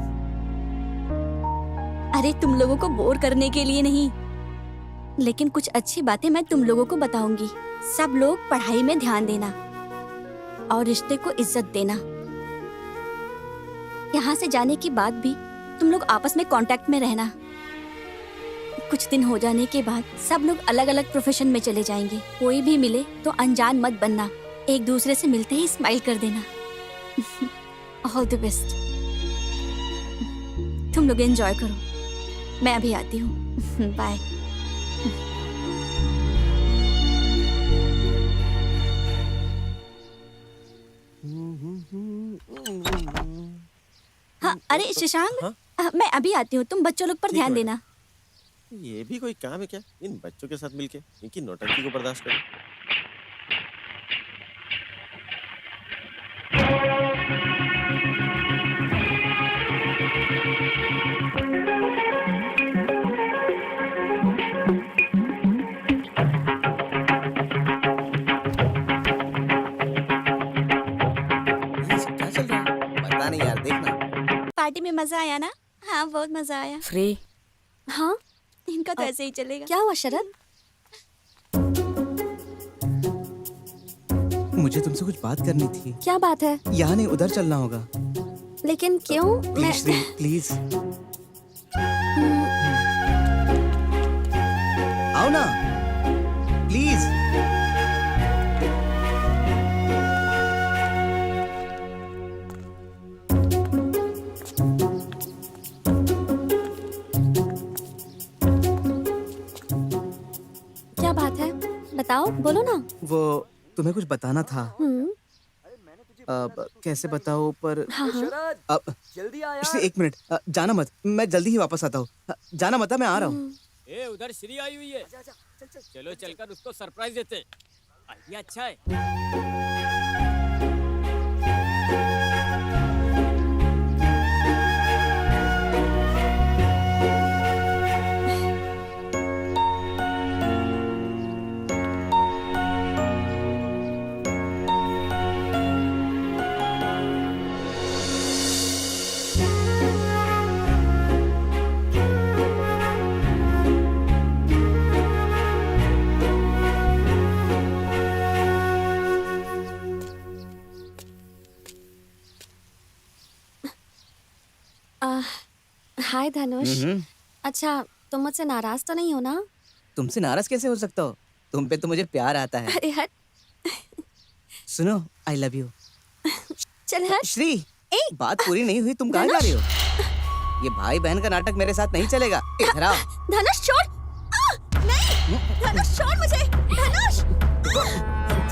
अरे तुम लोगों को बोर करने के लिए नहीं, लेकिन कुछ अच्छी बातें मैं तुम लोगों को बताऊंगी। सब लोग पढ़ाई में ध्यान देना और रिश्ते को इज्जत देना। यहाँ से जाने के बाद भी तुम लोग आपस में कांटेक्ट में रहना। कुछ दिन हो जाने के बाद सब लोग अलग अलग प्रोफेशन में चले जाएंगे। कोई भी मिले तो अनजान मत बनना, एक दूसरे से मिलते ही स्माइल कर देना। All the best. तुम लोग एंजॉय करो, मैं अभी आती हूँ। बाय। हाँ, अरे शशांक, मैं अभी आती हूँ, तुम बच्चों लोग पर ध्यान देना। ये भी कोई काम है क्या, इन बच्चों के साथ मिलके इनकी नौटंकी को बर्दाश्त करें। क्या चल रहा है पता नहीं यार, देखना। पार्टी में मजा आया ना? हाँ बहुत मजा आया। फ्री? हाँ, इनका तो ऐसे ही चलेगा। क्या हुआ शरद? मुझे तुमसे कुछ बात करनी थी। क्या बात है? यहाँ नहीं, उधर चलना होगा। लेकिन क्यों? प्लीज श्री, प्लीज आओ ना, प्लीज। क्या बात है? बताओ, बोलो ना। वो तुम्हें कुछ बताना था। अब कैसे बताओ, पर हाँ हाँ। अब जल्दी आ यार। श्री, एक मिनट, जाना मत, मैं जल्दी ही वापस आता हूँ। जाना मत, मैं आ रहा हूँ। ए उधर श्री आई हुई है, चलो चलकर उसको सरप्राइज देते। आइडिया अच्छा है। हाय धनुष। अच्छा, तुम मुझसे नाराज तो नहीं हो ना? तुमसे नाराज कैसे हो सकता हो? तुम पे तो मुझे प्यार आता है। अरे हट। सुनो, आई लव यू। चल हट। श्री, बात पूरी नहीं हुई, तुम कहाँ जा रही हो? ये भाई बहन का नाटक मेरे साथ नहीं चलेगा। इधर आओ। धनुष छोड़। नहीं, धनुष छोड़ मुझे। धनुष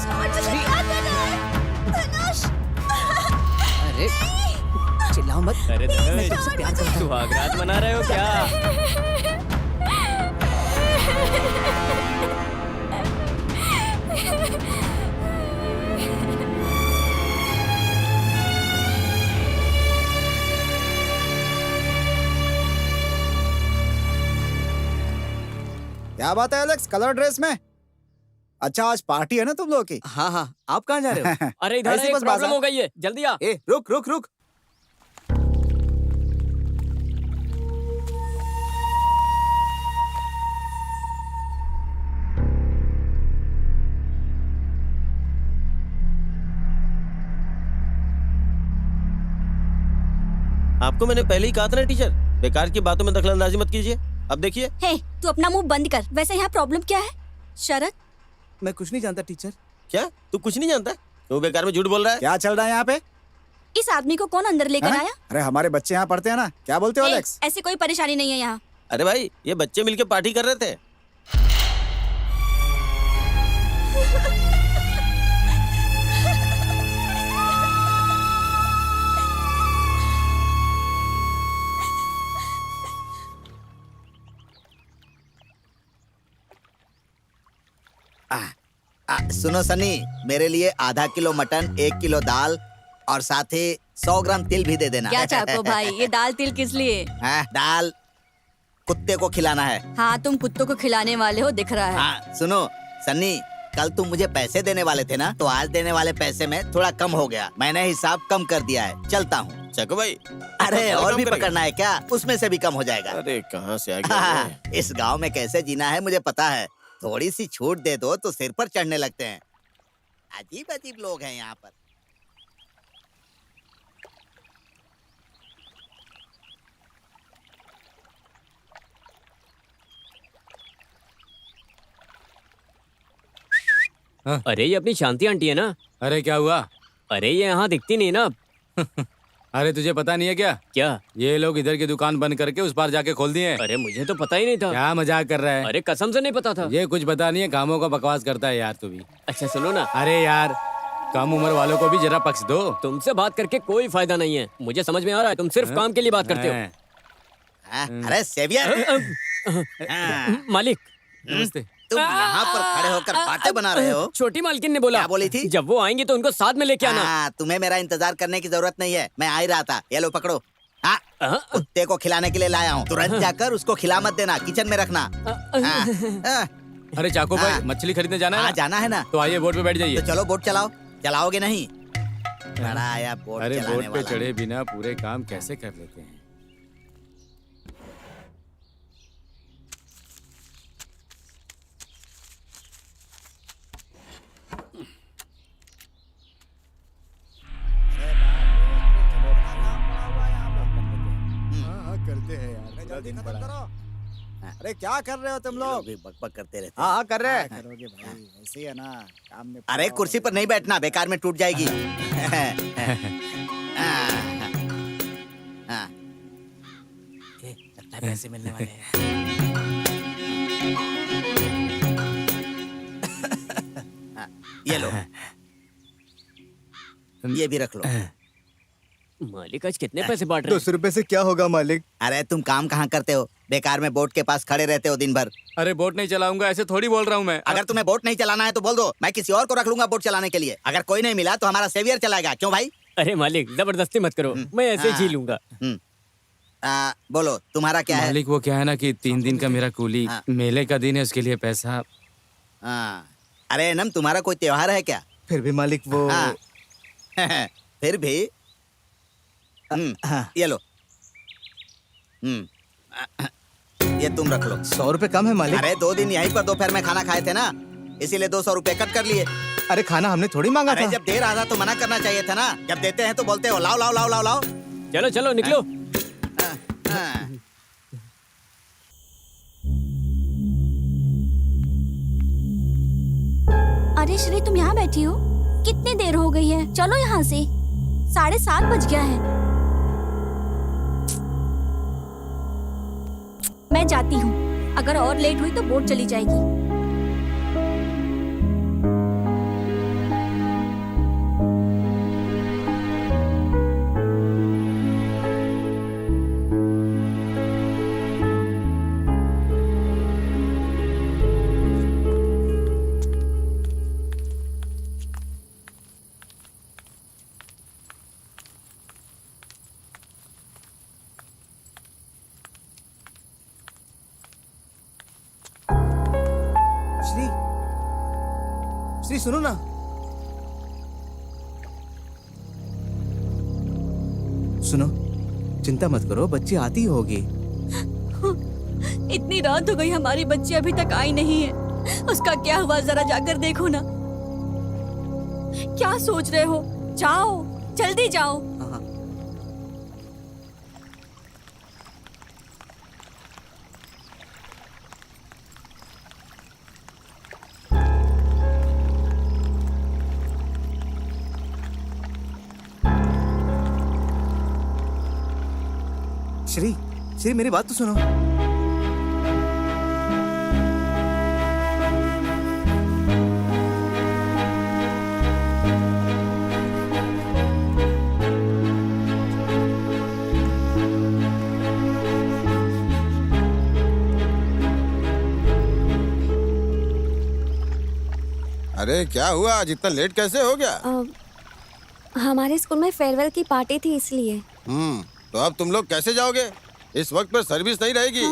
छोड़ मुझे। क्या कर रहा है? धनुष। अरे सुहागरात मना रहे हो क्या? क्या बात है एलेक्स, कलर ड्रेस में? अच्छा, आज पार्टी है ना तुम लोगों की? हाँ हाँ, आप कहाँ जा रहे हो? अरे इधर ऐसे एक बस प्रॉब्लम बाजार। हो गई है, जल्दी आ। ए, रुक रुक रुक। आपको मैंने पहले ही कहा था ना टीचर, बेकार की बातों में दखलंदाजी मत कीजिए। अब देखिए। हे, तू अपना मुंह बंद कर। वैसे यहाँ प्रॉब्लम क्या है? शरद, मैं कुछ नहीं जानता टीचर। क्या तू कुछ नहीं जानता? तू बेकार में झूठ बोल रहा है। क्या चल रहा है यहाँ पे? इस आदमी को कौन अंदर लेकर आया? अरे हमारे बच्चे यहाँ पढ़ते हैं ना, क्या बोलते हो ए, एलेक्स? ऐसी कोई परेशानी नहीं है यहाँ। अरे भाई, ये बच्चे मिलके पार्टी कर रहे थे। सुनो सनी, मेरे लिए आधा किलो मटन, 1 किलो दाल और साथ ही 100 ग्राम तिल भी दे देना। क्या चाको भाई, ये दाल तिल किस लिए? दाल कुत्ते को खिलाना है। हाँ, तुम कुत्तों को खिलाने वाले हो, दिख रहा है। हाँ, सुनो सन्नी, कल तुम मुझे पैसे देने वाले थे ना, तो आज देने वाले पैसे में थोड़ा कम हो गया। मैंने हिसाब कम कर दिया है, चलता हूँ। चाको भाई, अरे और भी पकड़ना है क्या? उसमें से भी कम हो जाएगा। अरे कहाँ से आ गया? इस गांव में कैसे जीना है मुझे पता है। थोड़ी सी छूट दे दो तो सिर पर चढ़ने लगते हैं। अजीब अजीब लोग हैं यहाँ पर। अरे ये अपनी शांति आंटी है ना? अरे क्या हुआ? अरे ये यहाँ दिखती नहीं ना। अरे तुझे पता नहीं है क्या? क्या? ये लोग इधर की दुकान बंद करके उस पार जाके खोल दिए। अरे मुझे तो पता ही नहीं था। क्या मजाक कर रहा है? अरे कसम से नहीं पता था। ये कुछ पता नहीं है, कामों का बकवास करता है यार तू भी। अच्छा सुनो ना। अरे यार, कम उम्र वालों को भी जरा पक्ष दो। तुमसे बात करके कोई फायदा नहीं है, मुझे समझ में आ रहा है तुम सिर्फ काम के लिए बात करते हो। अरे सेवियर। मालिक नमस्ते। तुम यहाँ पर खड़े होकर बातें बना रहे हो? छोटी मालकिन ने बोला। क्या बोली थी? जब वो आएंगे तो उनको साथ में लेके आना। तुम्हें मेरा इंतजार करने की जरूरत नहीं है, मैं आ ही रहा था। ये लो पकड़ो। कुत्ते को खिलाने के लिए लाया हूँ, तुरंत जाकर उसको खिला मत देना, किचन में रखना। अरे चाको भाई, मछली खरीदने जाना है? जाना है ना। तो आइए बोट पे बैठ जाइए। तो चलो बोट चलाओ। चलाओगे नहीं? बड़ा आया बोट अरे चलाने बोट पे वाला। चढ़े बिना पूरे काम कैसे कर लेते हैं? करते हैं यार, जल्दी खत्म करो। अरे क्या कर रहे हो तुम लोग? भी बकबक करते रहते। हाँ कर रहे हैं। करोगे भाई, ऐसे ही है ना काम में। अरे कुर्सी पर नहीं बैठना, बेकार में टूट जाएगी। लगता है पैसे मिलने वाले हैं। ये लो, ये भी रख लो। मालिक आज कितने पैसे बांट रहे हैं? 200 रुपए से क्या होगा मालिक? अरे तुम काम कहाँ करते हो? बेकार में बोट के पास खड़े रहते हो दिन भर। अरे बोट नहीं चलाऊंगा, ऐसे थोड़ी बोल रहा हूँ मैं। अगर तुम्हें बोट नहीं चलाना है तो बोल दो, मैं किसी और को रख लूंगा बोट चलाने के लिए। अगर कोई नहीं मिला तो हमारा सेवियर चलाएगा। क्यों भाई? अरे मालिक जबरदस्ती मत करो, मैं ऐसे ही जी लूंगा। बोलो तुम्हारा क्या है? मालिक वो क्या है ना कि 3 दिन का मेरा कूली, मेले का दिन है, उसके लिए पैसा। अरे नम, तुम्हारा कोई त्योहार है क्या? फिर भी मालिक वो फिर भी ये लो। ये तुम रख लो। 100 रुपए कम है मालिक। अरे 2 दिन यहीं पर दोपहर में खाना खाए थे ना, इसीलिए 200 रुपए कट कर लिए। अरे खाना हमने थोड़ी मांगा था। जब दे रहा था तो मना करना चाहिए था ना। जब देते हैं तो बोलते हो लाओ लाओ लाओ लाओ लाओ। चलो चलो निकलो। अरे श्री, तुम यहाँ बैठी हो? कितनी देर हो गई है? चलो यहाँ से, 7:30 बज गया है। मैं जाती हूँ, अगर और लेट हुई तो बोट चली जाएगी। श्री सुनो ना। सुनो, चिंता मत करो, बच्ची आती होगी। इतनी रात हो गई, हमारी बच्ची अभी तक आई नहीं है। उसका क्या हुआ जरा जाकर देखो ना। क्या सोच रहे हो? जाओ, जल्दी जाओ। श्री, श्री मेरी बात तो सुनो। अरे क्या हुआ, आज इतना लेट कैसे हो गया? हमारे स्कूल में फेयरवेल की पार्टी थी इसलिए। तो अब तुम लोग कैसे जाओगे? इस वक्त पर सर्विस नहीं रहेगी।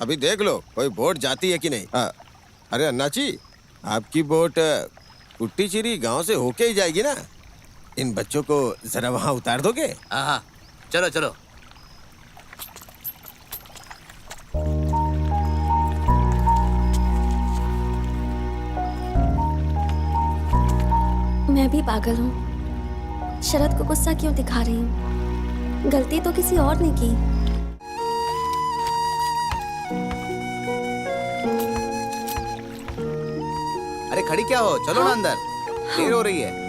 अभी देख लो कोई बोट जाती है कि नहीं। अरे अन्ना जी, आपकी बोट कुट्टीचिरी गांव से होके ही जाएगी ना? इन बच्चों को जरा वहां उतार दोगे? हाँ, चलो चलो। मैं भी पागल हूँ। शरद को गुस्सा क्यों दिखा रही हूँ? गलती तो किसी और ने की। अरे खड़ी क्या हो, चलो ना अंदर, देर हो रही है।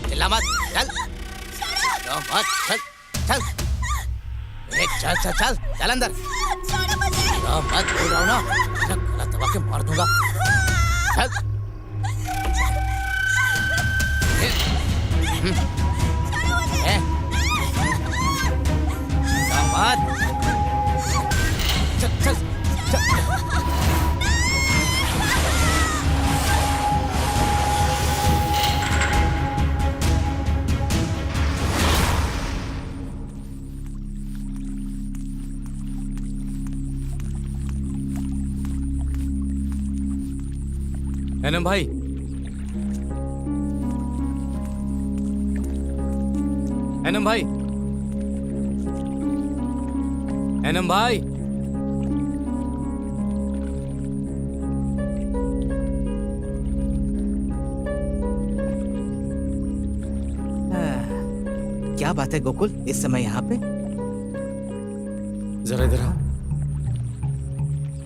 चिल्ला मत, चल। मत, चल, चल। चल चल चल, चल अंदर। मत बोल रहा हूँ ना, गला दबा के मार दूंगा। चल। मत। चल चल चल। एनम भाई, एनम भाई, एनम भाई। क्या बात है गोकुल, इस समय यहाँ पे? जरा इधर आओ।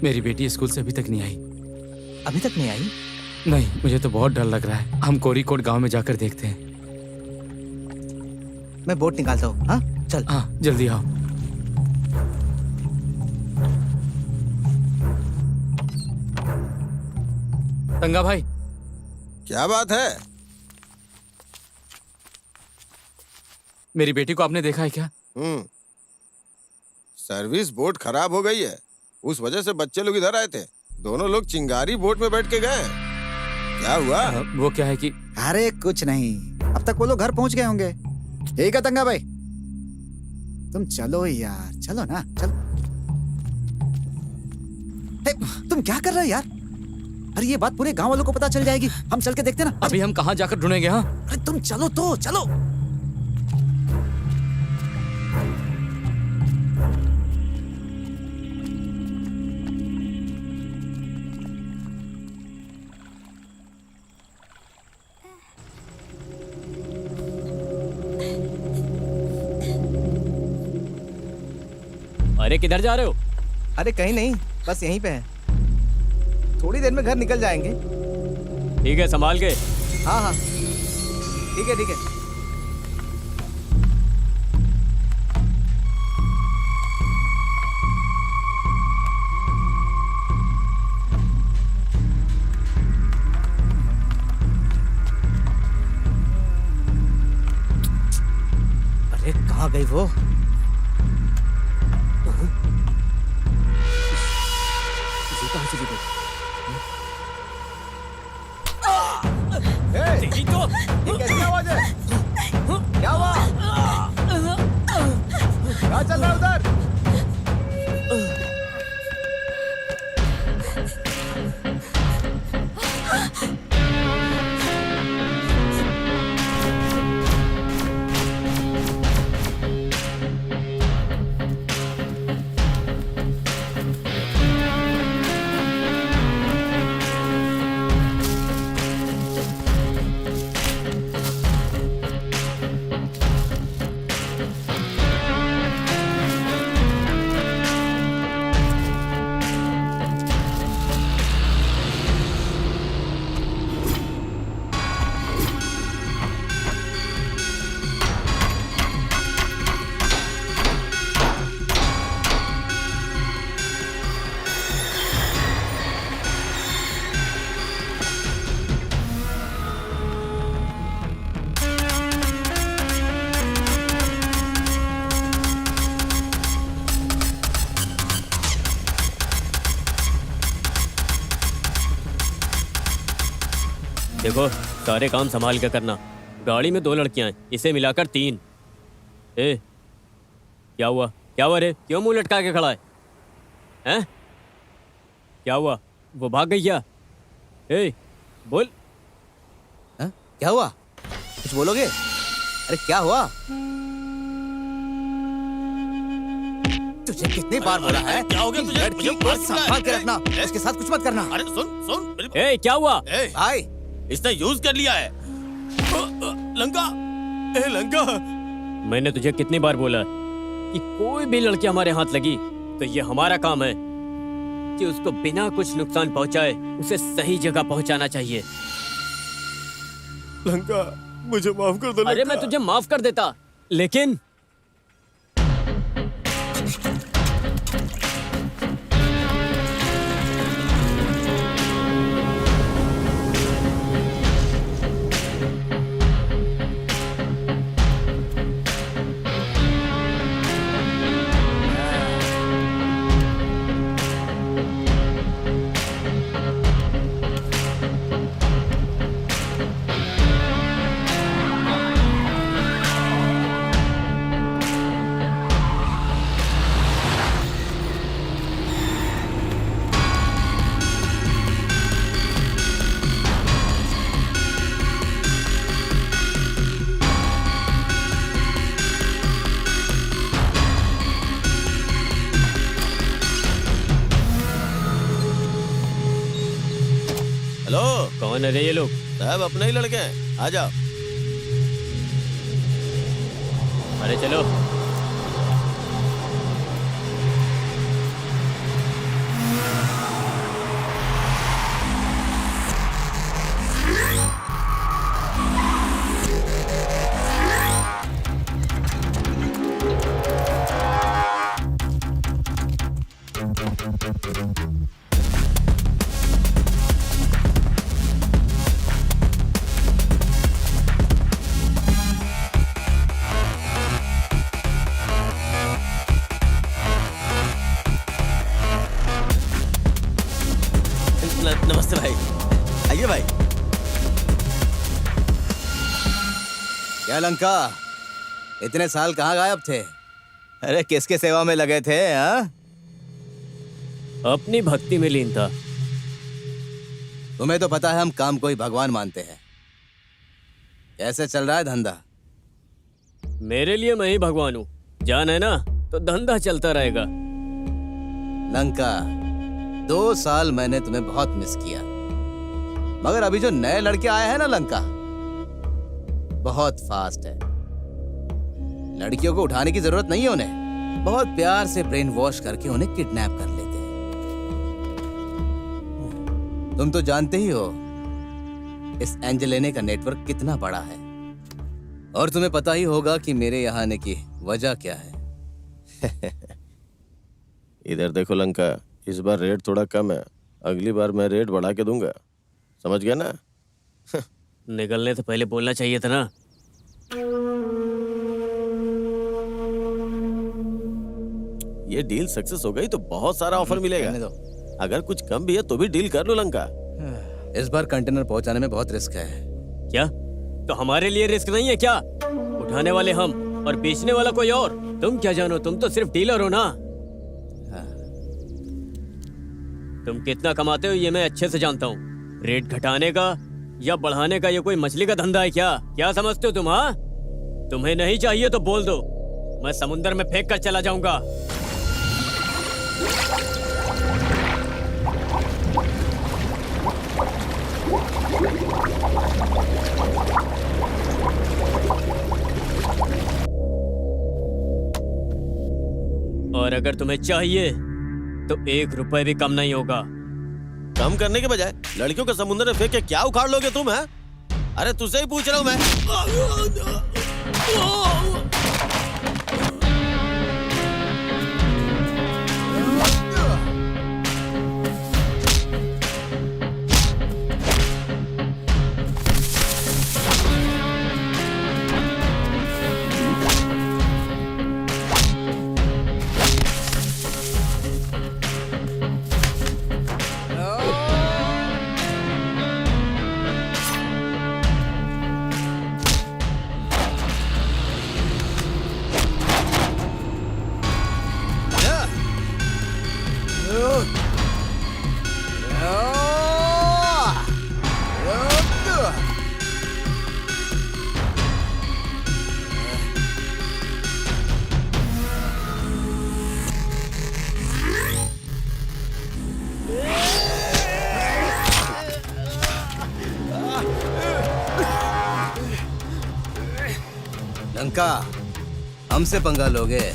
मेरी बेटी स्कूल से अभी तक नहीं आई। अभी तक नहीं आई? नहीं, मुझे तो बहुत डर लग रहा है। हम कोरीकोट गांव में जाकर देखते हैं। मैं बोट निकालता हूँ। हाँ चल। हाँ जल्दी आओ। तंगा भाई, क्या बात है? मेरी बेटी को आपने देखा है क्या? सर्विस बोट खराब हो गई है, उस वजह से बच्चे लोग इधर आए थे। दोनों लोग चिंगारी बोट में बैठ के गए। क्या हुआ? वो क्या है कि अरे कुछ नहीं, अब तक वो लोग घर पहुंच गए होंगे। ठीक है तंगा भाई, तुम चलो यार, चलो ना, चलो। हे, तुम क्या कर रहे हो यार? अरे ये बात पूरे गांव वालों को पता चल जाएगी। हम चल के देखते ना। अभी हम कहाँ जाकर ढूंढेंगे? हाँ, अरे तुम चलो तो, चलो। अरे किधर जा रहे हो? अरे कहीं नहीं, बस यहीं पे है। थोड़ी देर में घर निकल जाएंगे। ठीक है, संभाल के। हाँ हाँ, ठीक है ठीक है। अरे कहाँ गई वो? कहाँ चली गई? देखी तो, ये कैसी आवाज है? क्या हुआ? क्या चल रहा है उधर? देखो, सारे काम संभाल के करना। गाड़ी में 2 लड़कियां हैं, इसे मिलाकर 3। ए, क्या हुआ? क्या हुआ रे? क्यों मुंह लटका के खड़ा है? हैं? क्या हुआ? वो भाग गई क्या? ए, बोल। हा? क्या हुआ? कुछ बोलोगे? अरे क्या हुआ? तुझे कितनी बार बोला है? क्या हो गया तुझे? लड़की को संभाल के रखना, उसके साथ कुछ मत करना। अरे सुन। ए, क्या हुआ? भाई, इसने यूज कर लिया है। लंका, ए लंका। मैंने तुझे कितनी बार बोला कि कोई भी लड़की हमारे हाथ लगी तो ये हमारा काम है कि उसको बिना कुछ नुकसान पहुंचाए उसे सही जगह पहुंचाना चाहिए। लंका, मुझे माफ कर दो। अरे मैं तुझे माफ कर देता, लेकिन कौन है रे ये लोग? सब अपने ही लड़के हैं, आ जाओ। अरे चलो। क्या लंका, इतने साल कहाँ गायब थे? अरे किसके सेवा में लगे थे? हाँ, अपनी भक्ति में लीन था। तुम्हें तो पता है हम काम को ही भगवान मानते हैं। कैसे चल रहा है धंधा? मेरे लिए मैं ही भगवान हूँ। जान है ना, तो धंधा चलता रहेगा। लंका, 2 साल मैंने तुम्हें बहुत मिस किया, मगर अभी जो नए लड़के आए हैं ना लंका, बहुत फास्ट है। लड़कियों को उठाने की जरूरत नहीं है उन्हें, बहुत प्यार से ब्रेन वॉश करके उन्हें किडनैप कर लेते हैं। तुम तो जानते ही हो इस एंजेलिना का नेटवर्क कितना बड़ा है, और तुम्हें पता ही होगा कि मेरे यहाँ आने की वजह क्या है। इधर देखो लंका, इस बार रेट थोड़ा कम है, अगली बार मैं रेट बढ़ा के दूंगा, समझ गया ना? निकलने से पहले बोलना चाहिए था ना। ये डील सक्सेस हो गई तो बहुत सारा ऑफर मिलेगा। अगर कुछ कम भी है तो भी डील कर लो लंका। इस बार कंटेनर पहुंचाने में बहुत रिस्क है। क्या? तो हमारे लिए रिस्क नहीं है क्या? उठाने वाले हम और बेचने वाला कोई और। तुम क्या जानो, तुम तो सिर्फ डीलर हो ना। तुम कितना कमाते हो ये मैं अच्छे से जानता हूँ। रेट घटाने का या बढ़ाने का ये कोई मछली का धंधा है क्या? क्या समझते हो तुम? हाँ, तुम्हें नहीं चाहिए तो बोल दो, मैं समुंदर में फेंक कर चला जाऊंगा। और अगर तुम्हें चाहिए तो 1 रुपए भी कम नहीं होगा। कम करने के बजाय लड़कियों को समुद्र में फेंक के क्या उखाड़ लोगे तुम? है? अरे तुझसे ही पूछ रहा हूं मैं। लंका, हमसे पंगा लोगे?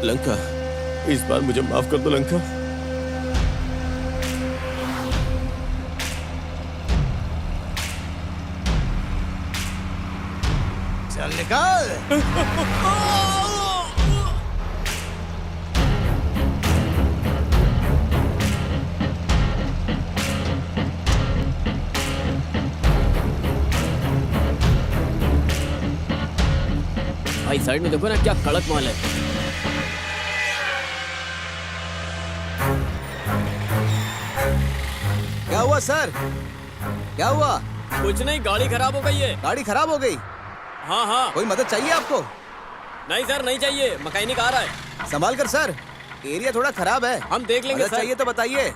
लंका, इस बार मुझे माफ कर दो लंका। चल निकल। भाई साइड में देखो ना, क्या कड़क माल है। क्या हुआ सर? क्या हुआ? कुछ नहीं, गाड़ी खराब हो गई है। गाड़ी खराब हो गई? हाँ हाँ। कोई मदद चाहिए आपको? नहीं सर, नहीं चाहिए, मैकेनिक आ रहा है। संभाल कर सर, एरिया थोड़ा खराब है। हम देख लेंगे सर। चाहिए तो बताइए।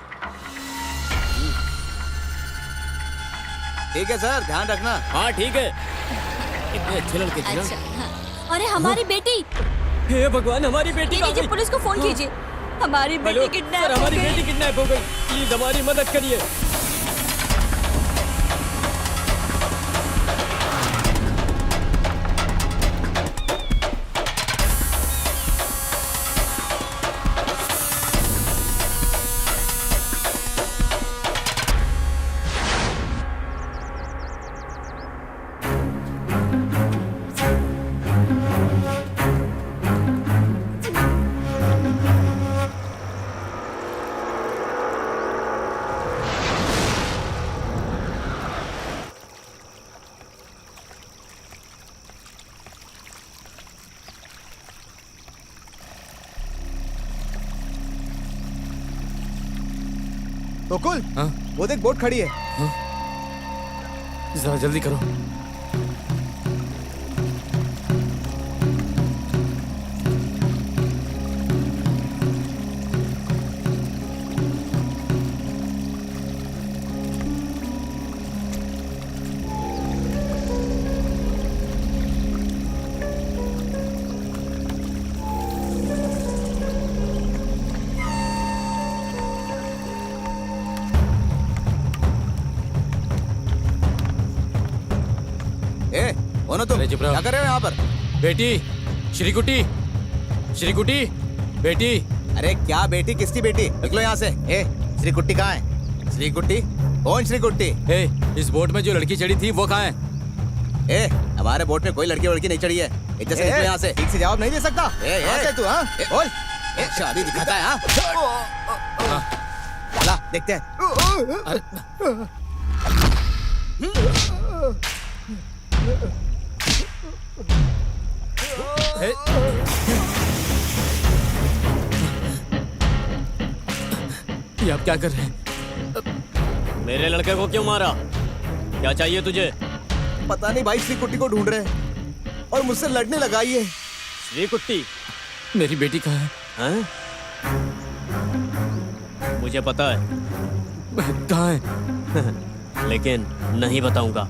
ठीक है सर, ध्यान रखना। हाँ ठीक है। कितने अच्छे लड़के थे। अच्छा, हाँ। अरे हमारी बेटी। हे भगवान, हमारी बेटी कीजिए, पुलिस को फोन कीजिए। हमारी बेटी किडनैप हो गई। हमारी बेटी किडनैप हो गई, प्लीज हमारी मदद करिए। बकुल, हाँ? वो देख बोट खड़ी है। जरा जल्दी करो। कौन हो तुम? क्या कर रहे हो यहाँ पर? बेटी, श्रीकुटी, श्रीकुटी, बेटी। अरे क्या बेटी, किसकी बेटी? निकलो यहाँ से। ए, श्रीकुट्टी कहाँ है? श्रीकुट्टी? कौन श्रीकुट्टी? ए, इस बोट में जो लड़की चढ़ी थी वो कहाँ है? ए, हमारे बोट में कोई लड़की वड़की नहीं चढ़ी है। इधर से निकलो यहाँ से। ठीक से जवाब नहीं दे सकता। तू हाँ? बोल। शादी दिखाता है हाँ? ला, देखते हैं। ये आप क्या कर रहे हैं? मेरे लड़के को क्यों मारा? क्या चाहिए तुझे? पता नहीं भाई, श्रीकुट्टी को ढूंढ रहे हैं और मुझसे लड़ने लगा ये। श्रीकुट्टी? मेरी बेटी कहाँ है? हैं? मुझे पता है। कहाँ है? लेकिन नहीं बताऊंगा।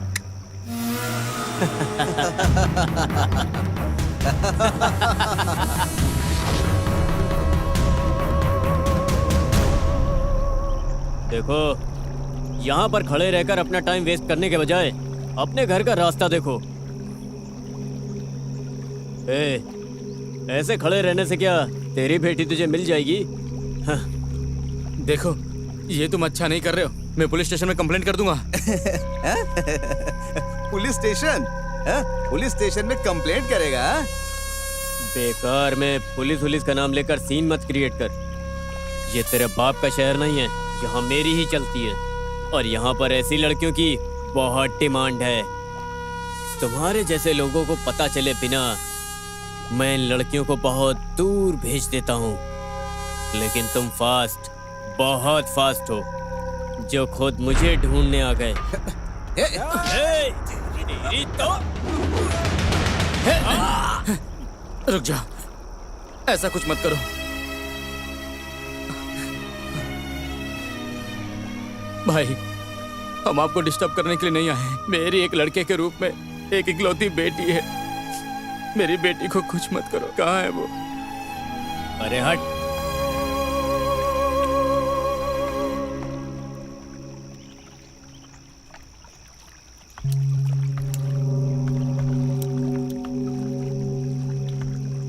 देखो, यहाँ पर खड़े रहकर अपना टाइम वेस्ट करने के बजाय अपने घर का रास्ता देखो। ऐसे खड़े रहने से क्या तेरी बेटी तुझे मिल जाएगी? हाँ। देखो, ये तुम अच्छा नहीं कर रहे हो। मैं पुलिस स्टेशन में कंप्लेंट कर दूंगा। Police station? पुलिस स्टेशन में कंप्लेंट करेगा? बेकार में पुलिस का नाम लेकर सीन मत क्रिएट कर। ये तेरे बाप का शहर नहीं है, यहाँ मेरी ही चलती है और यहाँ पर ऐसी लड़कियों की बहुत डिमांड है। तुम्हारे जैसे लोगों को पता चले बिना मैं इन लड़कियों को बहुत दूर भेज देता हूँ, लेकिन तुम फास्ट, बहुत फास्ट हो, जो खुद मुझे ढूंढने आ गए। रुक जा, ऐसा कुछ मत करो। भाई, हम आपको डिस्टर्ब करने के लिए नहीं आए हैं। मेरी एक लड़के के रूप में एक इकलौती बेटी है। मेरी बेटी को कुछ मत करो। कहाँ है वो? अरे हट।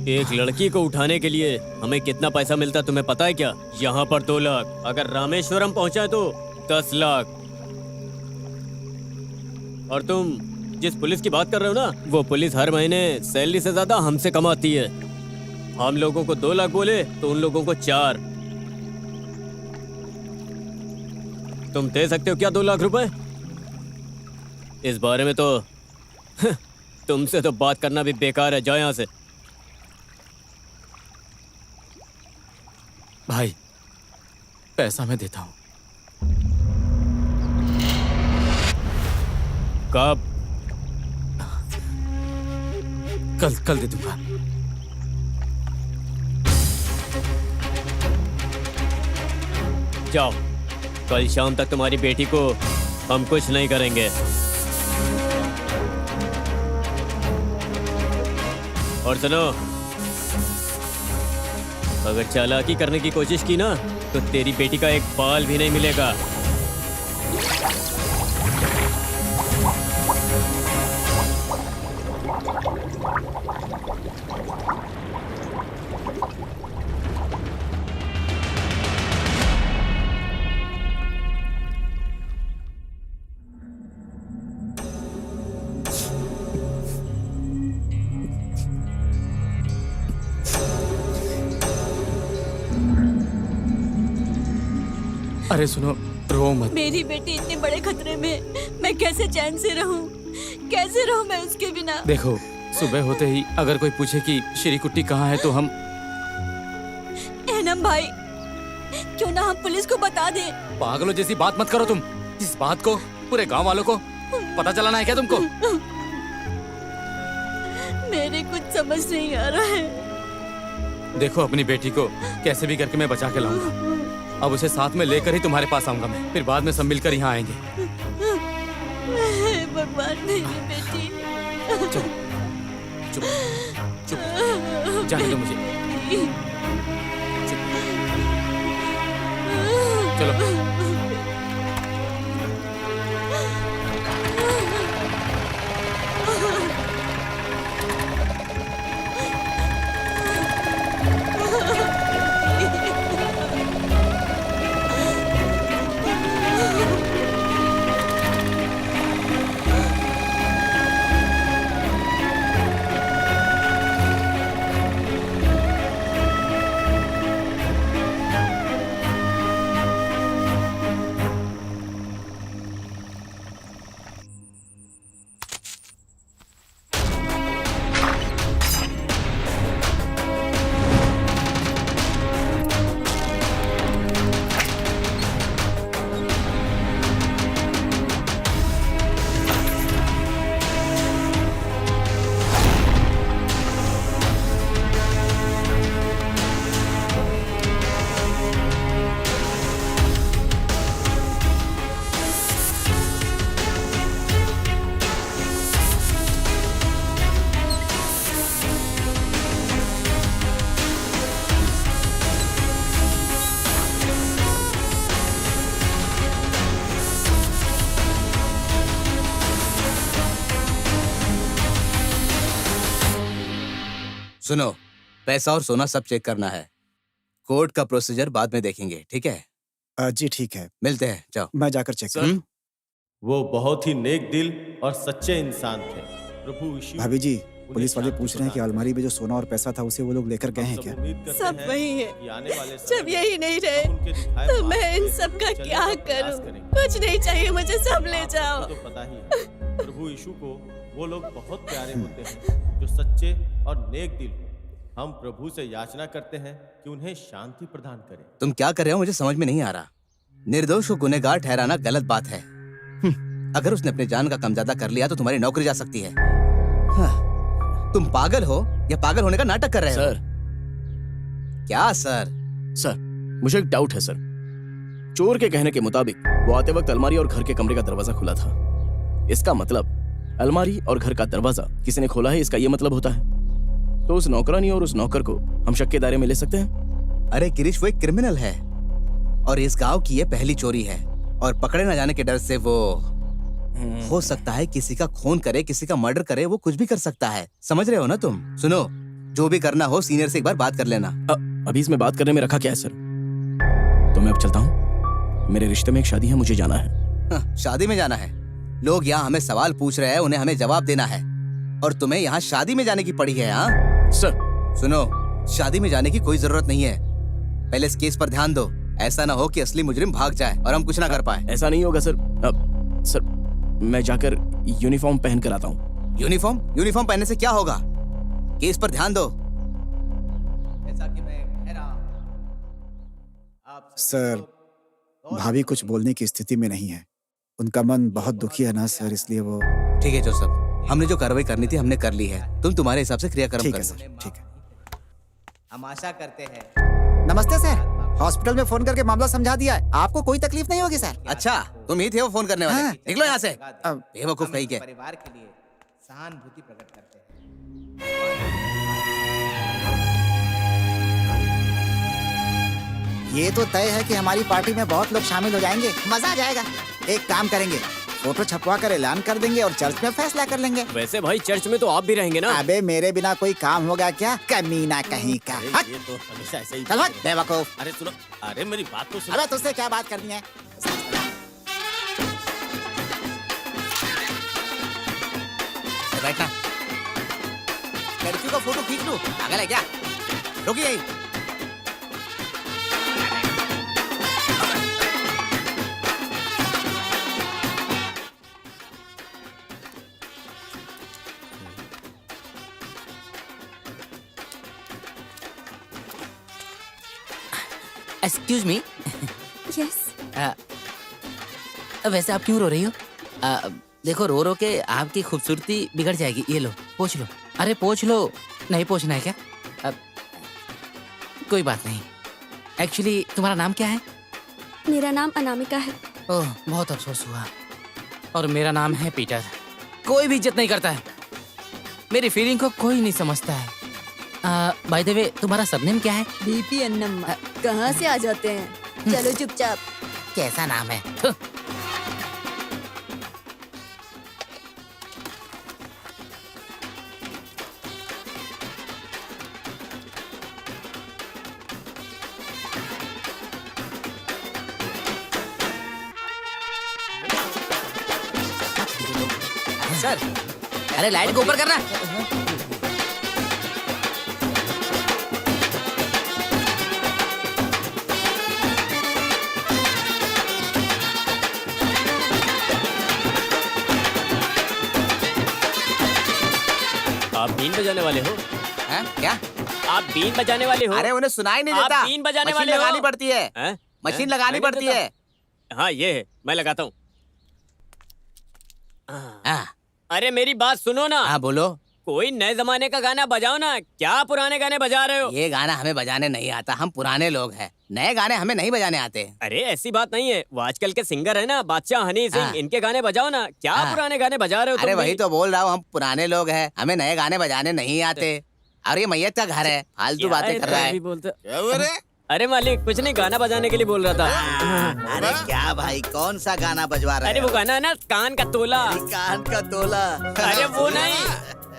एक लड़की को उठाने के लिए हमें कितना पैसा मिलता तुम्हें पता है क्या? यहाँ पर 2 लाख, अगर रामेश्वरम पहुँचा तो 10 लाख। और तुम जिस पुलिस की बात कर रहे हो ना, वो पुलिस हर महीने सैलरी से ज्यादा हमसे कमाती है। हम लोगों को 2 लाख बोले तो उन लोगों को 4। तुम दे सकते हो क्या 2 लाख रुपए? इस बारे में तो तुमसे तो बात करना भी बेकार है। जाओ यहाँ से। भाई, पैसा मैं देता हूँ। कब? कल दे दूंगा। जाओ, कल शाम तक तुम्हारी बेटी को हम कुछ नहीं करेंगे। और सुनो, अगर चालाकी करने की कोशिश की ना तो तेरी बेटी का एक बाल भी नहीं मिलेगा। अरे सुनो, रो मत। मेरी बेटी इतने बड़े खतरे में, मैं कैसे चैन से रहूं? कैसे रहूं मैं उसके बिना? देखो, सुबह होते ही अगर कोई पूछे कि श्रीकुट्टी कहाँ है तो हम एनम भाई, क्यों ना हम पुलिस को बता दें? पागलों जैसी बात मत करो तुम। इस बात को पूरे गांव वालों को पता चलाना है क्या तुमको? मेरे कुछ समझ नहीं आ रहा है। देखो अपनी बेटी को कैसे भी करके मैं बचा के लाऊंगा। अब उसे साथ में लेकर ही तुम्हारे पास आऊंगा मैं। फिर बाद में सब मिलकर यहाँ आएंगे। हे भगवान, मेरी बेटी। चुप चुप चुप, जाने दो मुझे। चुप। चलो। सुनो, पैसा और सोना सब चेक करना है। कोर्ट का प्रोसीजर बाद में देखेंगे, ठीक है? जी ठीक है, मिलते हैं, जाओ। मैं जाकर चेक करूं। वो बहुत ही नेक दिल और सच्चे इंसान थे। प्रभु यीशु भाभी जी, पुलिस वाले पूछ रहे हैं कि अलमारी में जो सोना और पैसा था उसे वो लोग लेकर गए हैं क्या? सब वही है। जब यही नहीं रहे तो मैं इन सब का क्या करूं? कुछ नहीं चाहिए मुझे, सब ले जाओ। तो पता ही है, प्रभु यीशु को वो लोग बहुत प्यारे होते हैं जो सच्चे और नेक दिल हो। हम प्रभु से याचना करते हैं कि उन्हें शांति प्रदान करें। तुम क्या कर रहे हो मुझे समझ में नहीं आ रहा। निर्दोष को गुनहगार ठहराना गलत बात है। अगर उसने अपने जान का कम ज्यादा कर लिया तो तुम्हारी नौकरी जा सकती है। तुम पागल हो या पागल होने का नाटक कर रहे हो? सर। क्या सर? सर, मुझे एक डाउट है सर। चोर के कहने के मुताबिक वो आते वक्त अलमारी और घर के कमरे का दरवाजा खुला था। इसका मतलब अलमारी और घर का दरवाजा किसी ने खोला है, इसका ये मतलब होता है। तो उस नौकरानी और उस नौकर को हम शक के दायरे में ले सकते हैं? अरे गिरीश, वो एक क्रिमिनल है और इस गांव की ये पहली चोरी है और पकड़े न जाने के डर से वो हो सकता है किसी का खून करे, किसी का मर्डर करे, वो कुछ भी कर सकता है। समझ रहे हो ना तुम? सुनो, जो भी करना हो सीनियर से एक बार बात कर लेना। अभी इसमें बात करने में रखा क्या है सर? तो मैं अब चलता हूँ, मेरे रिश्ते में एक शादी है, मुझे जाना है। शादी में जाना है? लोग यहाँ हमें सवाल पूछ रहे हैं, उन्हें हमें जवाब देना है और तुम्हें यहाँ शादी में जाने की पड़ी है? हाँ सर। सुनो, शादी में जाने की कोई जरूरत नहीं है। पहले इस केस पर ध्यान दो। ऐसा ना हो कि असली मुजरिम भाग जाए और हम कुछ ना कर पाए। ऐसा नहीं होगा सर। सर, मैं जाकर यूनिफॉर्म पहन कर आता हूँ। यूनिफॉर्म? यूनिफॉर्म पहनने से क्या होगा? केस पर ध्यान दो। जैसा कि मैं कह रहा हूं, सर, भाभी कुछ बोलने की स्थिति में नहीं है। उनका मन बहुत दुखी है ना सर, इसलिए वो। ठीक है जोसेफ, हमने जो कार्रवाई करनी थी हमने कर ली है। तुम तुम्हारे हिसाब से क्रियाक्रम ठीक है करो। सर, ठीक है। हम आशा करते हैं। नमस्ते सर, हॉस्पिटल में फोन करके मामला समझा दिया है, आपको कोई तकलीफ नहीं होगी सर। अच्छा, तुम ही थे वो फोन करने वाले? हाँ। निकलो यहाँ से, बेवकूफ कहीं के। परिवार के लिए सहानुभूति प्रकट करते हैं। ये तो तय है कि हमारी पार्टी में बहुत लोग शामिल हो जाएंगे, मजा आ जाएगा। एक काम करेंगे, फोटो छपवा कर ऐलान कर देंगे और चर्च में फैसला कर लेंगे। वैसे भाई चर्च में तो आप भी रहेंगे ना? अबे मेरे बिना कोई काम होगा क्या? कमीना कहीं का। हट। ये तो हमेशा ऐसा ही। चल भाग, बेवकूफ। अरे सुनो, अरे मेरी बात तो सुनो। अबे तुझसे क्या बात करनी है? बैठना। लड़कियों का फोटो खींच लूं? पागल है क्या? रुकिए यहीं। Excuse me, yes. वैसे आप क्यों रो रही हो? देखो, रो रो के आपकी खूबसूरती बिगड़ जाएगी। ये लो, पोंछ लो। अरे पोंछ लो। नहीं पोंछना है क्या? कोई बात नहीं। एक्चुअली तुम्हारा नाम क्या है? मेरा नाम अनामिका है। ओह, बहुत अफसोस हुआ। और मेरा नाम है पीटर। कोई भी इज्जत नहीं करता है, मेरी फीलिंग को कोई नहीं समझता है। बाय द वे, तुम्हारा सरनेम क्या है? बीपी अन्नम्मा। कहाँ से आ जाते हैं? चलो चुपचाप। कैसा नाम है? सर, अरे लाइट को ऊपर करना। आप बीन बजाने वाले हो? हैं? क्या? आप बीन बजाने वाले हो? अरे उन्हें सुनाई नहीं आप देता। बीन बजाने मशीन वाले हो? लगानी पड़ती है। हैं? मशीन हैं? लगानी मैं नहीं पड़ती देता। है। हाँ, ये है, मैं लगाता हूँ। हाँ, अरे मेरी बात सुनो ना। हाँ बोलो। कोई नए जमाने का गाना बजाओ ना। क्या पुराने गाने बजा रहे हो? ये गाना हमें बजाने नहीं आता, हम पुराने लोग हैं। नए गाने हमें नहीं बजाने आते। अरे ऐसी बात नहीं है, वो आजकल के सिंगर है ना, बादशाह हनी सिंह, हाँ। इनके गाने बजाओ ना। क्या हाँ। पुराने गाने बजा रहे हो अरे तुम वही भी? तो बोल रहा हूँ, हम पुराने लोग हैं, हमें नए गाने बजाने नहीं आते। और ये मैयत का घर है, फालतू क्या बातें कर रहा है। भी बोलते? अरे मालिक, कुछ नहीं, गाना बजाने के लिए बोल रहा था। अरे क्या भाई, कौन सा गाना बजवा रहा है? अरे वो गाना है ना, कान का तोला। कान का तोला। अरे वो नहीं,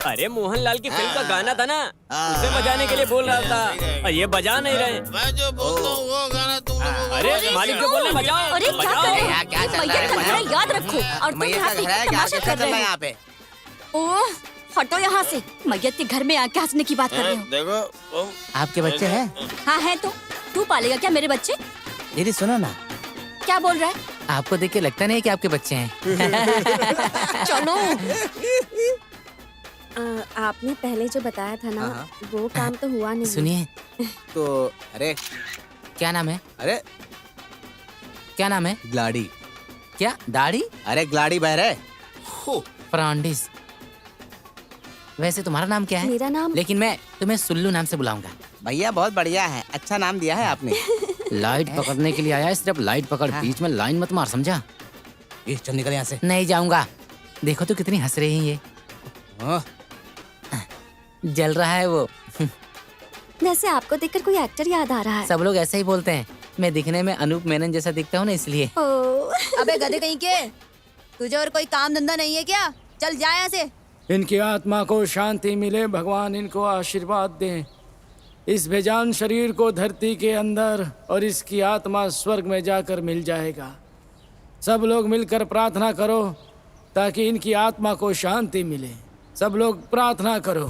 अरे मोहनलाल की फिल्म का गाना था ना, उसे बजाने के लिए बोल रहा था। और ये बजा नहीं रहे। मैं जो बोलता हूँ वो गाना तुम लोग अरे मालिक जो बोल रहे बजाओ। अरे क्या कर रहे हो? क्या चल रहा है? मैयत का घर है, याद रखो। और तुम मैयत यहाँ का पे घर है, क्या तमाशा कैसा कर चल रहा रहे है हो। यहाँ पे? ओह, हटो यहाँ से। मैयत के घर में आके हंसने की बात कर रहे हो। देखो, आपके बच्चे हैं? हाँ है तो। तू पालेगा क्या मेरे बच्चे? दीदी सुनो ना, क्या बोल रहा है? आपको देख के लगता नहीं कि आपके बच्चे हैं। चलो। आपने पहले जो बताया था ना, वो काम तो हुआ नहीं। सुनिए तो अरे क्या नाम है? अरे क्या नाम है? ग्लाडी। क्या दाढ़ी? अरे ग्लाडी बहरे। फ्रांडिस। वैसे तुम्हारा नाम क्या है? मेरा नाम लेकिन मैं तुम्हें सुल्लू नाम से बुलाऊंगा। भैया बहुत बढ़िया है, अच्छा नाम दिया है आपने। लाइट पकड़ने के लिए आया है, सिर्फ लाइट पकड़, बीच में लाइन मत मार, समझा? ये चल निकल यहाँ से। नहीं जाऊंगा। देखो तो कितनी हंस रही है ये। जल रहा है वो। वैसे आपको देखकर कोई एक्टर याद आ रहा है। सब लोग ऐसे ही बोलते हैं। मैं दिखने में अनूप मेनन जैसा दिखता हूँ ना, इसलिए। अबे गधे कहीं के, तुझे और कोई काम धंधा नहीं है क्या? चल जा यहाँ से। इनकी आत्मा को शांति मिले, भगवान इनको आशीर्वाद दें। इस बेजान शरीर को धरती के अंदर और इसकी आत्मा स्वर्ग में जाकर मिल जाएगा। सब लोग मिलकर प्रार्थना करो ताकि इनकी आत्मा को शांति मिले। सब लोग प्रार्थना करो।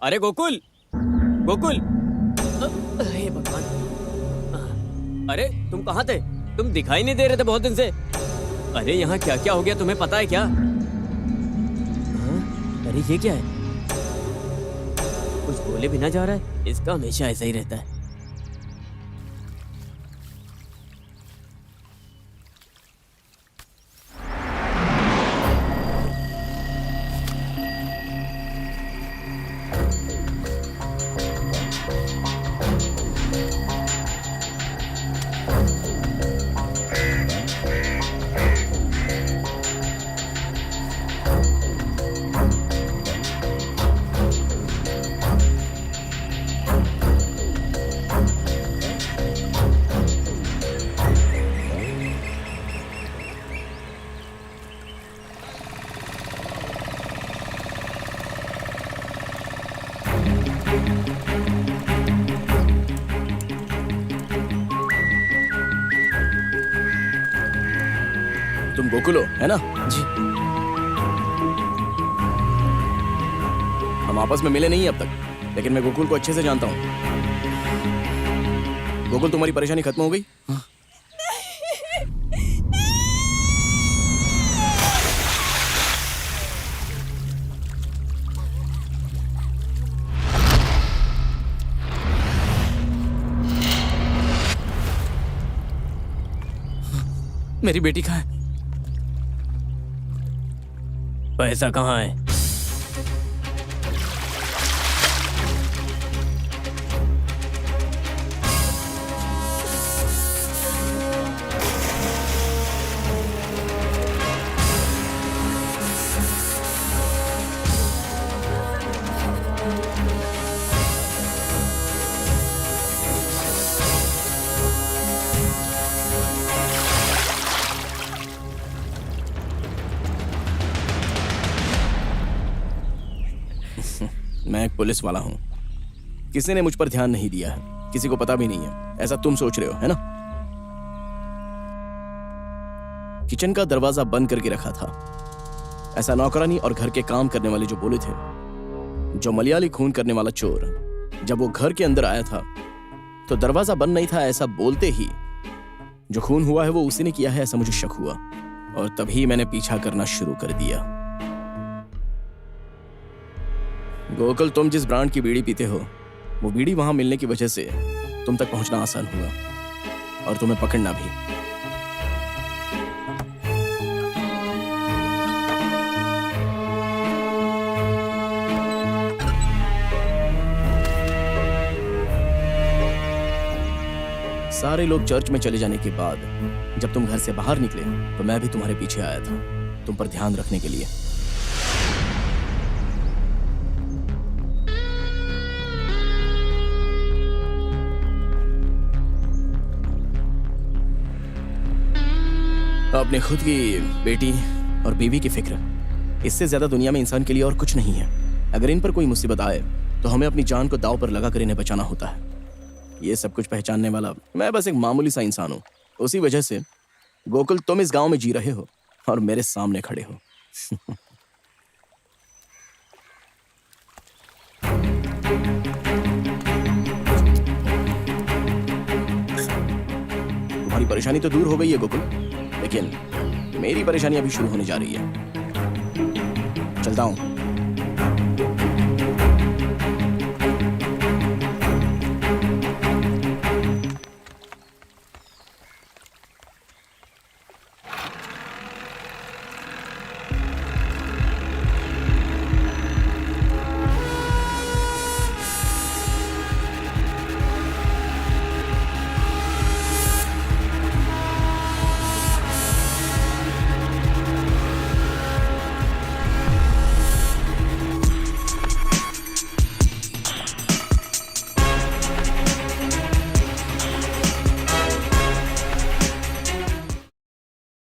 अरे गोकुल, गोकुल, हे भगवान, अरे तुम कहाँ थे? तुम दिखाई नहीं दे रहे थे बहुत दिन से। अरे यहाँ क्या क्या हो गया तुम्हें पता है क्या? अरे ये क्या है? कुछ बोले बिना जा रहा है। इसका हमेशा ऐसा ही रहता है। तुम गोकुल हो, है ना? जी। हम आपस में मिले नहीं अब तक, लेकिन मैं गोकुल को अच्छे से जानता हूँ। गोकुल, तुम्हारी परेशानी खत्म हो गई? हाँ। मेरी बेटी कहाँ है? पैसा कहाँ है? मैं एक पुलिस वाला हूँ। किसी ने मुझ पर ध्यान नहीं दिया है, किसी को पता भी नहीं है, ऐसा तुम सोच रहे हो, है ना? किचन का दरवाजा बंद करके रखा था। ऐसा नौकरानी और घर के काम करने वाले जो बोले थे। जो मलयाली खून करने वाला चोर जब वो घर के अंदर आया था तो दरवाजा बंद नहीं था, ऐसा बोलते ही जो खून हुआ है वो उसी ने किया है, ऐसा मुझे शक हुआ और तभी मैंने पीछा करना शुरू कर दिया। गोकुल, तुम जिस ब्रांड की बीड़ी पीते हो वो बीड़ी वहां मिलने की वजह से तुम तक पहुंचना आसान हुआ और तुम्हें पकड़ना भी। सारे लोग चर्च में चले जाने के बाद जब तुम घर से बाहर निकले तो मैं भी तुम्हारे पीछे आया था, तुम पर ध्यान रखने के लिए। अपने खुद की बेटी और बीवी की फिक्र, इससे ज्यादा दुनिया में इंसान के लिए और कुछ नहीं है। अगर इन पर कोई मुसीबत आए तो हमें अपनी जान को दांव पर लगाकर इन्हें बचाना होता है। ये सब कुछ पहचानने वाला मैं बस एक मामूली सा इंसान हूँ। उसी वजह से गोकुल, तुम इस गांव में जी रहे हो और मेरे सामने खड़े हो। तुम्हारी परेशानी तो दूर हो गई है गोकुल, लेकिन मेरी परेशानी अभी शुरू होने जा रही है। चलता हूं।